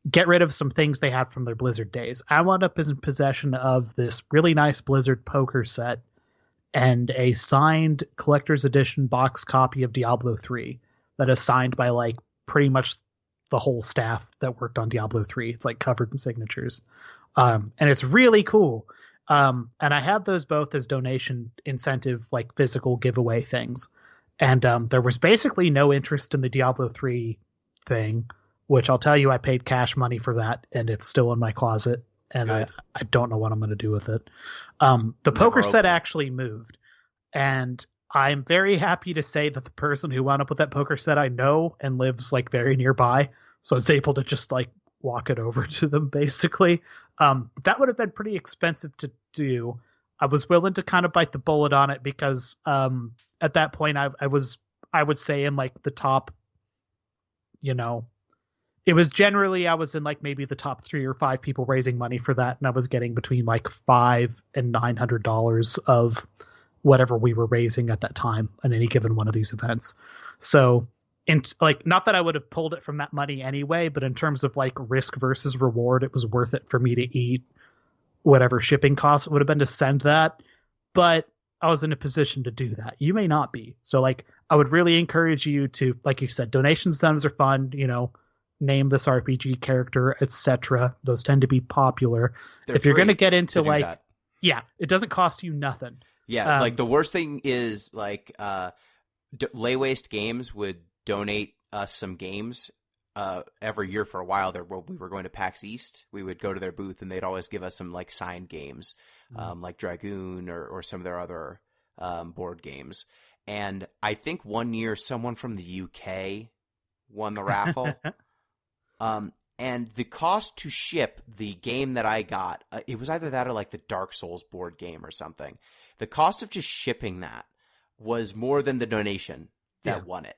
S5: get rid of some things they had from their Blizzard days. I wound up in possession of this really nice Blizzard poker set and a signed collector's edition box copy of Diablo 3 that is signed by like pretty much the whole staff that worked on Diablo 3. It's like covered in signatures. And it's really cool. And I have those both as donation incentive, like physical giveaway things. And there was basically no interest in the Diablo 3 thing, which I'll tell you, I paid cash money for that, and it's still in my closet, and I don't know what I'm going to do with it. The poker set actually moved, and I'm very happy to say that the person who wound up with that poker set I know and lives like very nearby, so I was able to just like walk it over to them basically. That would have been pretty expensive to do. I was willing to kind of bite the bullet on it because at that point I would say in like the top, it was generally, I was in like maybe the top 3 or 5 people raising money for that. And I was getting between like $500 and $900 of whatever we were raising at that time on any given one of these events. So not that I would have pulled it from that money anyway, but in terms of like risk versus reward, it was worth it for me to eat whatever shipping costs it would have been to send that. But I was in a position to do that. You may not be. So like, I would really encourage you to, like you said, donation incentives are fun, name this RPG character, etc. Those tend to be popular.
S4: They're
S5: if you're going to get
S4: to
S5: into
S4: do
S5: like,
S4: that.
S5: yeah, it doesn't cost you nothing.
S4: Yeah, like the worst thing is like Lay Waste Games would donate us some games every year for a while. There, we were going to PAX East. We would go to their booth, and they'd always give us some like signed games, like Dragoon or some of their other board games. And I think one year someone from the UK won the raffle. And the cost to ship the game that I got, it was either that or like the Dark Souls board game or something. The cost of just shipping that was more than the donation that won it,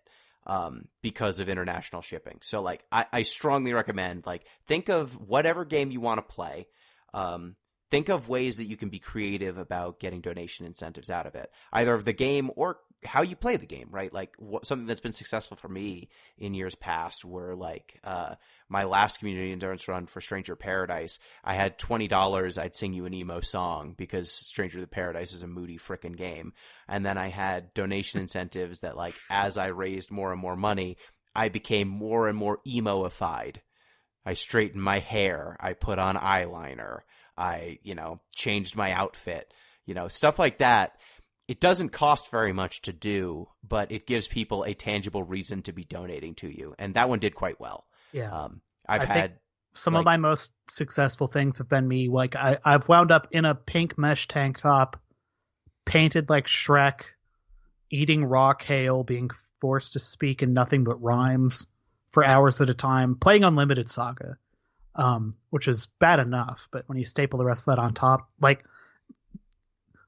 S4: because of international shipping. So like, I strongly recommend, like, think of whatever game you want to play. Think of ways that you can be creative about getting donation incentives out of it, either of the game or how you play the game, right? Like something that's been successful for me in years past were like my last community endurance run for Stranger Paradise. I had $20. I'd sing you an emo song because Stranger to Paradise is a moody frickin' game. And then I had donation incentives that, like, as I raised more and more money, I became more and more emo-ified. I straightened my hair. I put on eyeliner. I, changed my outfit, stuff like that. It doesn't cost very much to do, but it gives people a tangible reason to be donating to you. And that one did quite well.
S5: Yeah.
S4: I've had
S5: some of my most successful things have been me. Like I've wound up in a pink mesh tank top, painted like Shrek, eating raw kale, being forced to speak in nothing but rhymes for hours at a time, playing Unlimited Saga, which is bad enough. But when you staple the rest of that on top, like,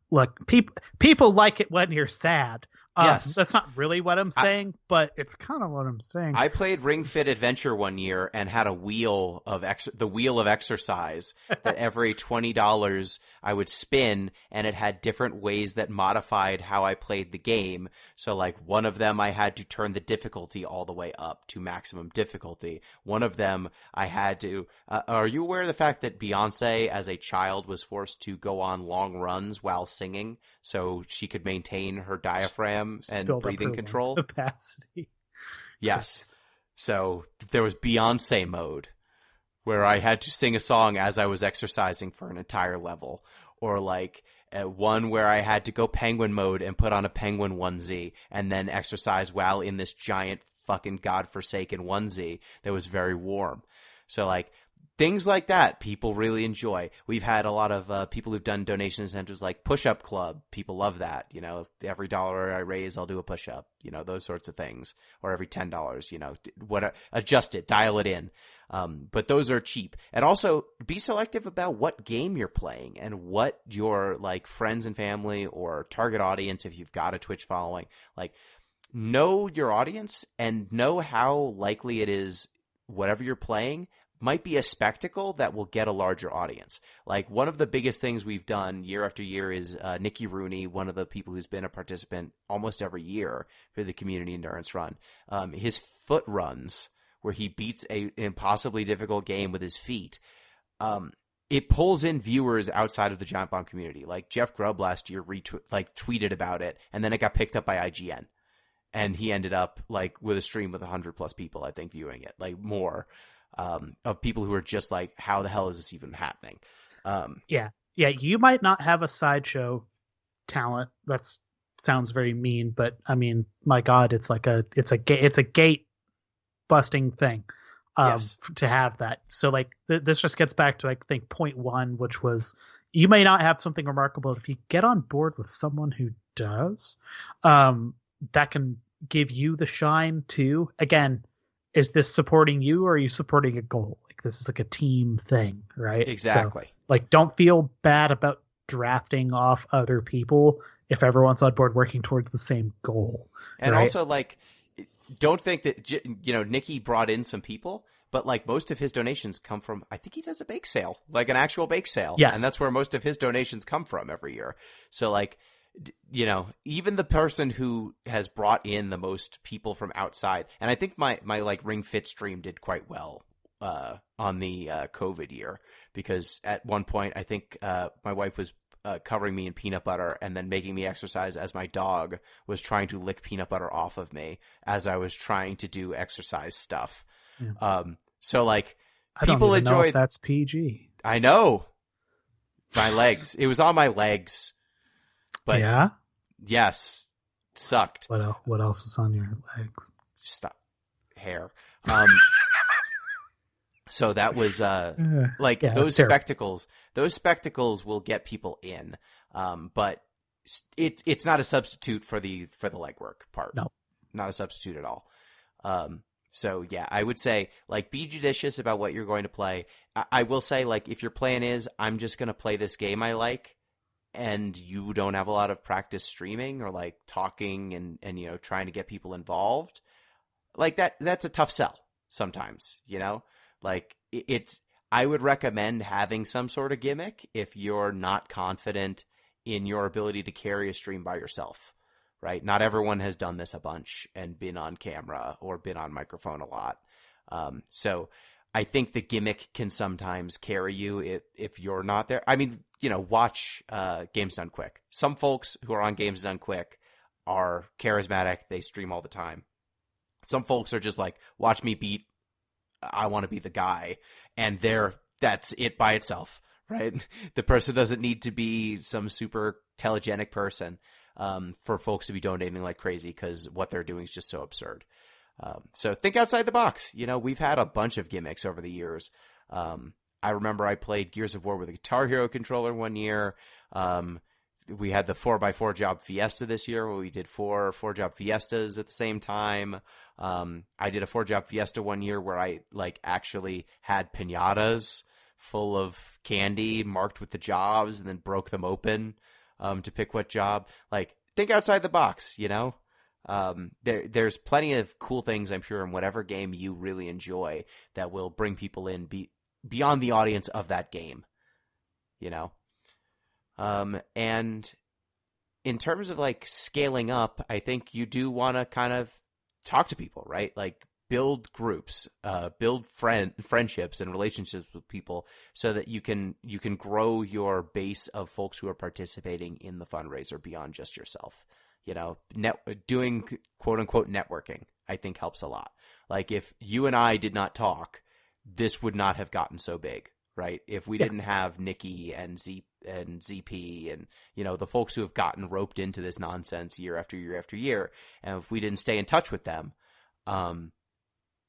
S5: look, people like it when you're sad.
S4: Yes.
S5: That's not really what I'm saying, but it's kind of what I'm saying.
S4: I played Ring Fit Adventure one year and had a wheel of the wheel of exercise that every $20 I would spin, and it had different ways that modified how I played the game. So like one of them I had to turn the difficulty all the way up to maximum difficulty. One of them I had to are you aware of the fact that Beyonce as a child was forced to go on long runs while singing so she could maintain her diaphragm and breathing control?
S5: Capacity.
S4: Yes. So there was Beyonce mode where I had to sing a song as I was exercising for an entire level, or like one where I had to go penguin mode and put on a penguin onesie and then exercise while in this giant fucking godforsaken onesie that was very warm. So like things like that people really enjoy. We've had a lot of people who've done donation incentives like Push-Up Club. People love that. You know, if every dollar I raise, I'll do a push-up, you know, those sorts of things. Or every $10, you know, adjust it, dial it in. But those are cheap. And also be selective about what game you're playing and what your like friends and family or target audience, if you've got a Twitch following, like know your audience and know how likely it is whatever you're playing might be a spectacle that will get a larger audience. Like one of the biggest things we've done year after year is Nikki Rooney, one of the people who's been a participant almost every year for the community endurance run. His foot runs where he beats a impossibly difficult game with his feet. It pulls in viewers outside of the Giant Bomb community. Like Jeff Grubb last year tweeted about it, and then it got picked up by IGN. And he ended up like with a stream with 100+ people, I think, viewing it, like more. Of people who are just like, how the hell is this even happening?
S5: Yeah. You might not have a sideshow talent. That sounds very mean, but I mean, my God, it's a gate busting thing.
S4: Yes.
S5: To have that. So like this just gets back to I think point one, which was you may not have something remarkable. If you get on board with someone who does, that can give you the shine too. Again, is this supporting you or are you supporting a goal? Like this is like a team thing, right?
S4: Exactly.
S5: So, like don't feel bad about drafting off other people if everyone's on board working towards the same goal.
S4: And
S5: right?
S4: also like, don't think that, you know, Nikki brought in some people, but like most of his donations come from, I think he does a bake sale, like an actual bake sale.
S5: Yes.
S4: And that's where most of his donations come from every year. So like, you know, even the person who has brought in the most people from outside, and I think my like Ring Fit stream did quite well on the COVID year, because at one point I think my wife was covering me in peanut butter and then making me exercise as my dog was trying to lick peanut butter off of me as I was trying to do exercise stuff. Yeah. So like people
S5: I don't even know if
S4: enjoyed.
S5: that's PG.
S4: I know. My legs. It was on my legs. But
S5: yeah.
S4: Yes, sucked.
S5: What else was on your legs?
S4: Stop. Hair. So that was like those spectacles. Those spectacles will get people in, but it's not a substitute for the legwork part.
S5: No,
S4: not a substitute at all. So yeah, I would say like be judicious about what you're going to play. I will say like if your plan is I'm just going to play this game I like, and you don't have a lot of practice streaming or like talking and you know trying to get people involved, like that's a tough sell sometimes, you know. Like I would recommend having some sort of gimmick if you're not confident in your ability to carry a stream by yourself, right? Not everyone has done this a bunch and been on camera or been on microphone a lot. So I think the gimmick can sometimes carry you if you're not there. I mean, you know, watch Games Done Quick. Some folks who are on Games Done Quick are charismatic. They stream all the time. Some folks are just like, watch me beat. I want to be the guy. And that's it by itself, right? The person doesn't need to be some super telegenic person for folks to be donating like crazy because what they're doing is just so absurd. So think outside the box. You know, we've had a bunch of gimmicks over the years. I remember I played Gears of War with a Guitar Hero controller one year. We had the 4x4 job fiesta this year where we did four job fiestas at the same time. I did a 4-job fiesta one year where I like actually had piñatas full of candy marked with the jobs and then broke them open to pick what job. Like think outside the box, you know? There's plenty of cool things, I'm sure, in whatever game you really enjoy that will bring people in beyond the audience of that game, you know? And in terms of like scaling up, I think you do want to kind of talk to people, right? Like build groups, build friendships and relationships with people so that you can grow your base of folks who are participating in the fundraiser beyond just yourself. You know, doing quote unquote networking, I think helps a lot. Like if you and I did not talk, this would not have gotten so big, right? If we didn't have Nikki and ZP and, you know, the folks who have gotten roped into this nonsense year after year after year, and if we didn't stay in touch with them,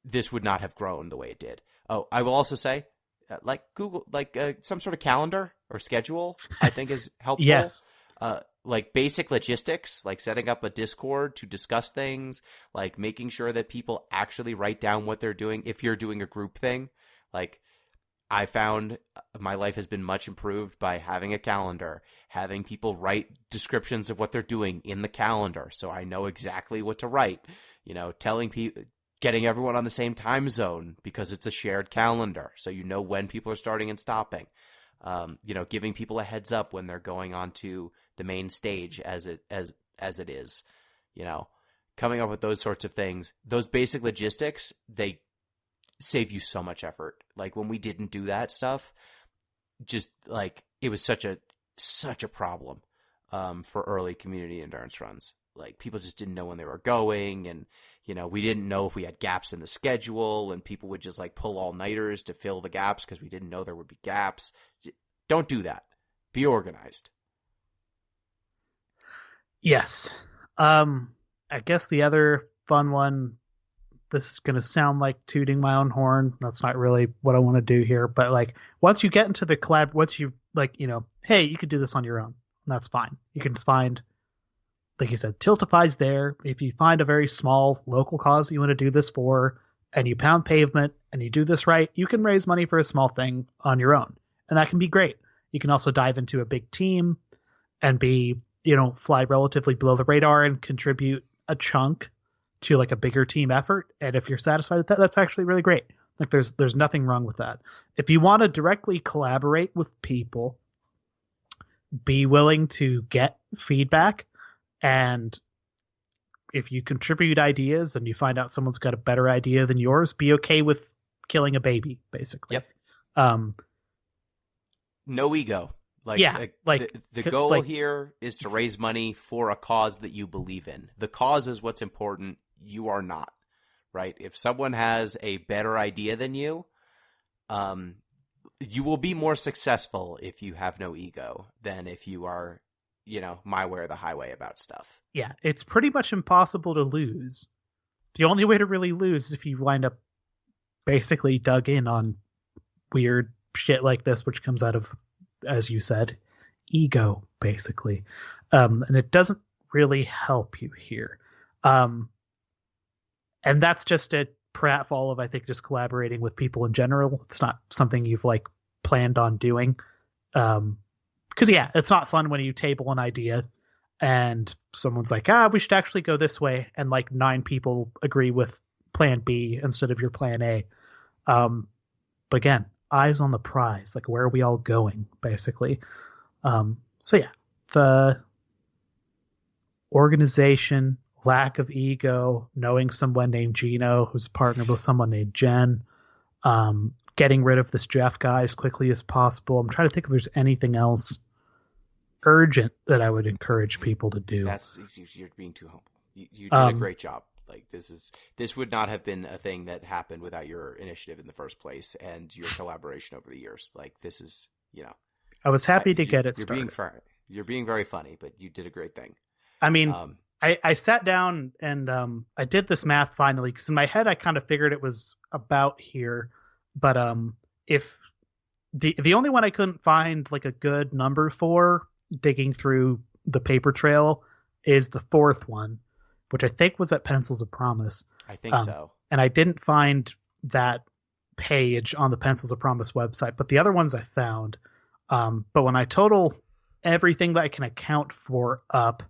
S4: this would not have grown the way it did. Oh, I will also say, like Google, like some sort of calendar or schedule, I think is helpful.
S5: Yes.
S4: Like basic logistics, like setting up a Discord to discuss things, like making sure that people actually write down what they're doing. If you're doing a group thing, like I found my life has been much improved by having a calendar, having people write descriptions of what they're doing in the calendar. So I know exactly what to write, telling people, getting everyone on the same time zone because it's a shared calendar. So you know when people are starting and stopping, giving people a heads up when they're going onto the main stage as it is, coming up with those sorts of things, those basic logistics, they save you so much effort. Like when we didn't do that stuff, just like it was such a problem for early community endurance runs. Like people just didn't know when they were going, and we didn't know if we had gaps in the schedule, and people would just like pull all-nighters to fill the gaps because we didn't know there would be gaps. Don't do that. Be organized.
S5: Yes. I guess the other fun one, this is going to sound like tooting my own horn. That's not really what I want to do here. But like once you get into the collab, once you hey, you could do this on your own. That's fine. You can find, like you said, Tiltify's there. If you find a very small local cause you want to do this for, and you pound pavement and you do this right, you can raise money for a small thing on your own. And that can be great. You can also dive into a big team and fly relatively below the radar and contribute a chunk to like a bigger team effort. And if you're satisfied with that, that's actually really great. Like there's nothing wrong with that. If you want to directly collaborate with people, be willing to get feedback. And if you contribute ideas and you find out someone's got a better idea than yours, be okay with killing a baby, basically.
S4: Yep. No ego. The goal here is to raise money for a cause that you believe in. The cause is what's important. You are not, right? If someone has a better idea than you, you will be more successful if you have no ego than if you are, my way or the highway about stuff.
S5: Yeah, it's pretty much impossible to lose. The only way to really lose is if you wind up basically dug in on weird shit like this, which comes out of, as you said, ego, basically. And it doesn't really help you here. And that's just a pratfall of, I think, just collaborating with people in general. It's not something you've planned on doing. Because it's not fun when you table an idea and someone's like, we should actually go this way. And 9 people agree with plan B instead of your plan A. But again, eyes on the prize. Where are we all going, basically? The organization, lack of ego, knowing someone named Gino who's partnered with someone named Jen, getting rid of this Jeff guy as quickly as possible. I'm trying to think if there's anything else urgent that I would encourage people to do.
S4: You're being too humble. You did a great job. This would not have been a thing that happened without your initiative in the first place and your collaboration over the years. This is,
S5: I was happy to get it started.
S4: You're being very funny, but you did a great thing.
S5: I mean, I sat down and I did this math finally, because in my head I kind of figured it was about here, but if the only one I couldn't find a good number for, digging through the paper trail, is the 4th one, which I think was at Pencils of Promise.
S4: I think so.
S5: And I didn't find that page on the Pencils of Promise website, but the other ones I found. But when I total everything that I can account for up,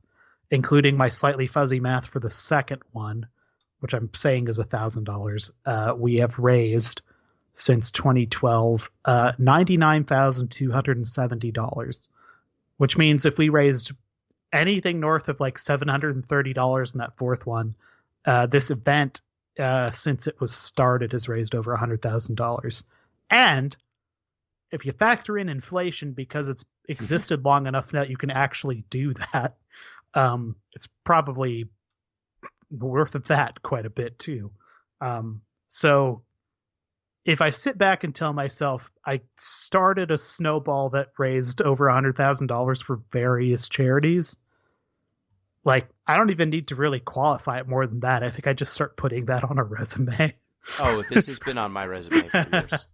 S5: including my slightly fuzzy math for the second one, which I'm saying is $1,000, we have raised since 2012 $99,270, which means if we raised anything north of $730 in that 4th one, this event, since it was started, has raised over $100,000. And if you factor in inflation, because it's existed long enough that you can actually do that, it's probably worth of that quite a bit too. So if I sit back and tell myself I started a snowball that raised over $100,000 for various charities, I don't even need to really qualify it more than that. I think I just start putting that on a resume.
S4: Oh, this has been on my resume for years.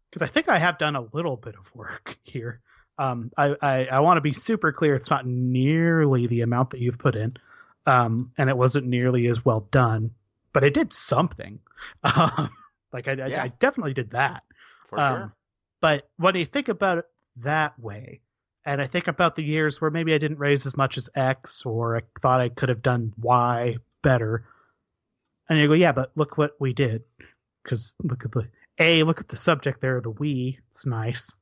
S5: because I think I have done a little bit of work here. I want to be super clear. It's not nearly the amount that you've put in, and it wasn't nearly as well done, but it did something. Like
S4: Yeah.
S5: I definitely did that.
S4: For sure.
S5: But when you think about it that way, and I think about the years where maybe I didn't raise as much as X, or I thought I could have done Y better, and you go, yeah, but look what we did. Because look at the subject there, the we. It's nice.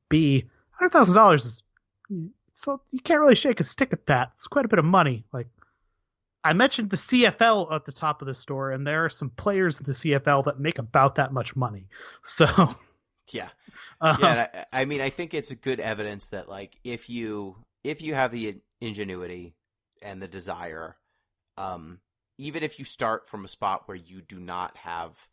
S5: B, $100,000 is, so you can't really shake a stick at that. It's quite a bit of money. Like, I mentioned the CFL at the top of the store, and there are some players in the CFL that make about that much money. So,
S4: Yeah. Yeah. I mean, I think it's good evidence that, like, if you have the ingenuity and the desire, even if you start from a spot where you do not have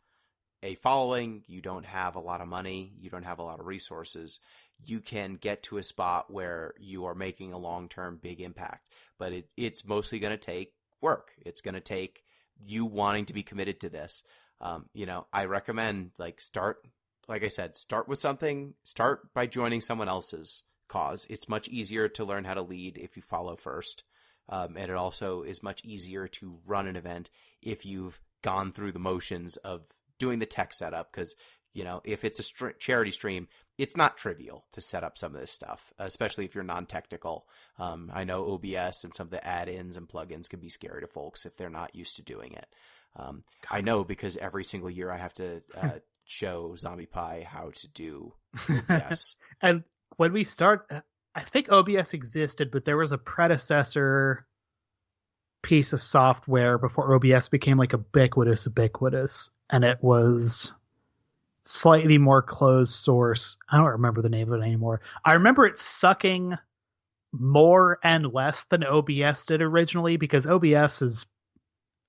S4: a following, you don't have a lot of money, you don't have a lot of resources, you can get to a spot where you are making a long-term big impact. But it's mostly going to take work. It's going to take you wanting to be committed to this. I recommend, start with something, start by joining someone else's cause. It's much easier to learn how to lead if you follow first. And it also is much easier to run an event if you've gone through the motions of doing the tech setup. Because, if it's a charity stream, it's not trivial to set up some of this stuff, especially if you're non-technical. I know OBS and some of the add-ins and plugins can be scary to folks if they're not used to doing it. I know, because every single year I have to show Zombie Pie how to do OBS.
S5: And when we start, I think OBS existed, but there was a predecessor piece of software before OBS became like ubiquitous, and it was slightly more closed source. I don't remember the name of it anymore. I remember it sucking more and less than OBS did originally, because OBS is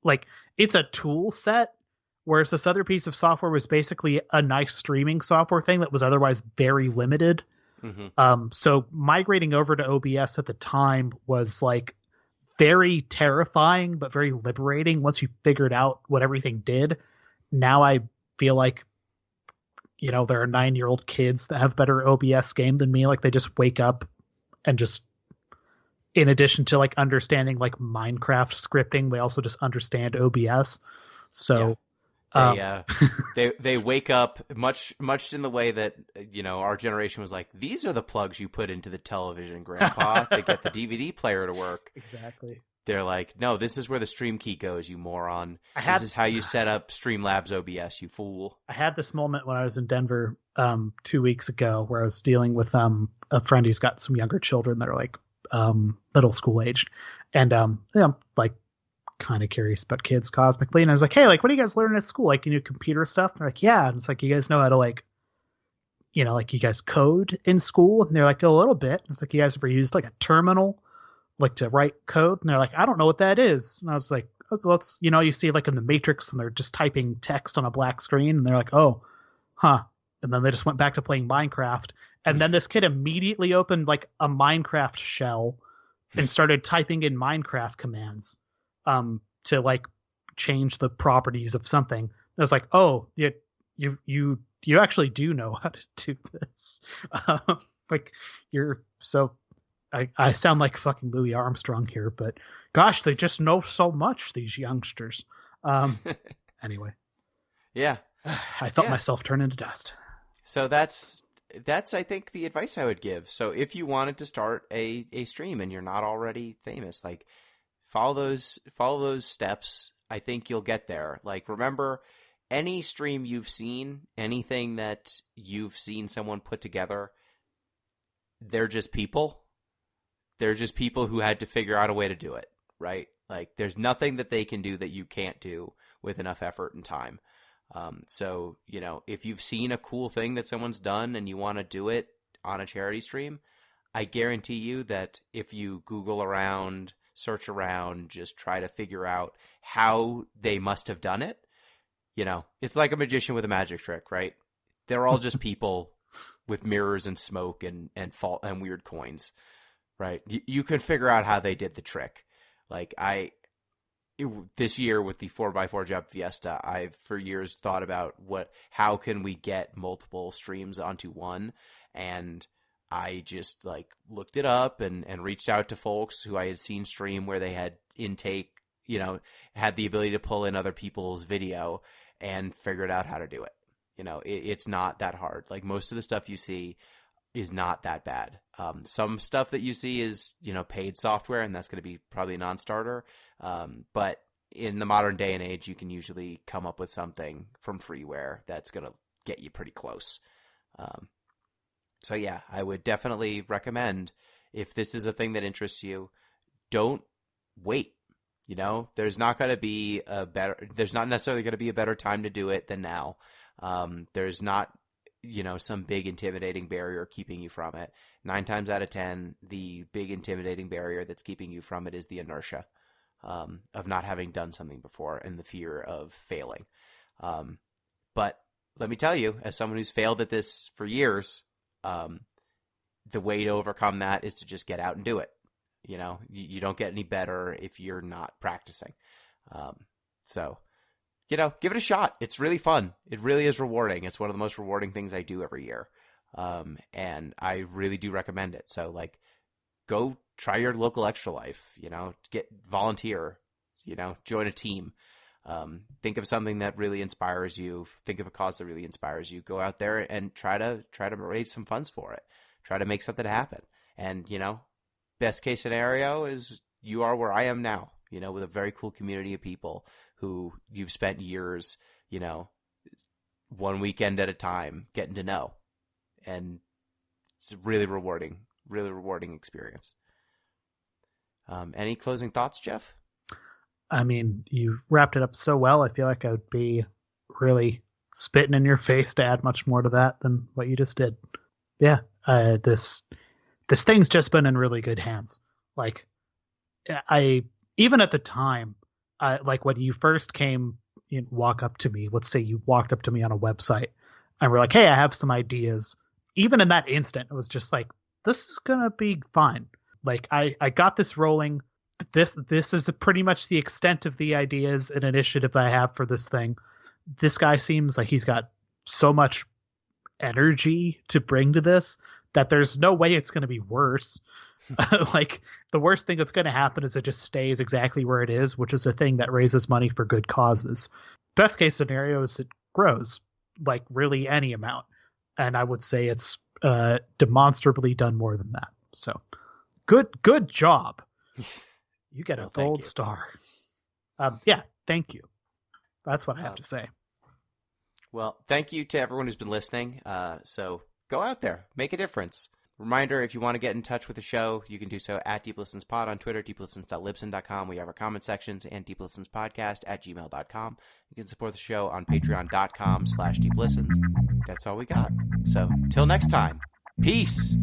S5: like, it's a tool set, whereas this other piece of software was basically a nice streaming software thing that was otherwise very limited.
S4: Mm-hmm.
S5: So migrating over to OBS at the time was like very terrifying, but very liberating once you figured out what everything did. Now I feel like, there are 9-year-old kids that have better OBS game than me. Like, they just wake up and just, in addition to like understanding like Minecraft scripting, they also just understand OBS. So
S4: they wake up much in the way that, our generation was like, these are the plugs you put into the television, Grandpa, to get the DVD player to work.
S5: Exactly.
S4: They're like, no, this is where the stream key goes, you moron. This is how you set up Streamlabs OBS, you fool.
S5: I had this moment when I was in Denver 2 weeks ago, where I was dealing with a friend who's got some younger children that are like middle school aged, and I'm like kind of curious about kids cosmically, and I was like, hey, like, what do you guys learn at school? Like, you know, computer stuff? And they're like, yeah. And it's like, you guys know how to like you guys code in school? And they're like, a little bit. I was like, you guys ever used like a terminal, like, to write code? And they're like, I don't know what that is. And I was like, oh, well, it's, you see like in the Matrix, and they're just typing text on a black screen, and they're like, oh, huh. And then they just went back to playing Minecraft. And then this kid immediately opened like a Minecraft shell and started typing in Minecraft commands to like change the properties of something. I was like, oh, you actually do know how to do this. Like, you're so... I sound like fucking Louis Armstrong here, but gosh, they just know so much, these youngsters. Anyway.
S4: Yeah.
S5: I felt myself turn into dust. So
S4: that's I think the advice I would give. So if you wanted to start a stream and you're not already famous, like, follow those steps. I think you'll get there. Like, remember, any stream you've seen, anything that you've seen someone put together, they're just people. They're just people who had to figure out a way to do it, right? Like, there's nothing that they can do that you can't do with enough effort and time. So, if you've seen a cool thing that someone's done and you want to do it on a charity stream, I guarantee you that if you Google around, search around, just try to figure out how they must have done it, it's like a magician with a magic trick, right? They're all just people with mirrors and smoke and weird coins. Right. You can figure out how they did the trick. Like, this year with the 4x4 Jump Fiesta, I've for years thought about how can we get multiple streams onto one, and I just like looked it up and reached out to folks who I had seen stream where they had intake, had the ability to pull in other people's video and figured out how to do it. It's not that hard. Like most of the stuff you see is not that bad. Some stuff that you see is, paid software, and that's going to be probably a non-starter. But in the modern day and age, you can usually come up with something from freeware that's going to get you pretty close. So yeah, I would definitely recommend, if this is a thing that interests you, don't wait. There's not necessarily going to be a better time to do it than now. There's not, some big intimidating barrier keeping you from it. 9 times out of 10, the big intimidating barrier that's keeping you from it is the inertia of not having done something before and the fear of failing. But let me tell you, as someone who's failed at this for years, the way to overcome that is to just get out and do it. You don't get any better if you're not practicing. So give it a shot. It's really fun. It really is rewarding. It's one of the most rewarding things I do every year. And I really do recommend it. So go try your local Extra Life, volunteer, join a team. Think of something that really inspires you. Think of a cause that really inspires you. Go out there and try to raise some funds for it. Try to make something happen. And, best case scenario is you are where I am now, with a very cool community of people who you've spent years, one weekend at a time getting to know. And it's a really rewarding experience. Any closing thoughts, Jeff?
S5: I mean, you wrapped it up so well. I feel like I would be really spitting in your face to add much more to that than what you just did. Yeah, this thing's just been in really good hands. Like, even at the time, like when you first came, walk up to me. Let's say you walked up to me on a website, and we're like, "Hey, I have some ideas." Even in that instant, it was just like, "This is gonna be fine." Like, I got this rolling. This is pretty much the extent of the ideas and initiative I have for this thing. This guy seems like he's got so much energy to bring to this that there's no way it's going to be worse. Like, the worst thing that's going to happen is it just stays exactly where it is, which is a thing that raises money for good causes. Best case scenario is it grows, like really any amount. And I would say it's demonstrably done more than that. So good job. You get a gold star. Yeah, thank you. That's what I have to say.
S4: Well, thank you to everyone who's been listening. So go out there, make a difference. Reminder, if you want to get in touch with the show, you can do so at DeepListensPod on Twitter, deeplistens.libsyn.com. We have our comment sections, and deeplistenspodcast@gmail.com. You can support the show on patreon.com/deeplistens. That's all we got. So till next time, peace.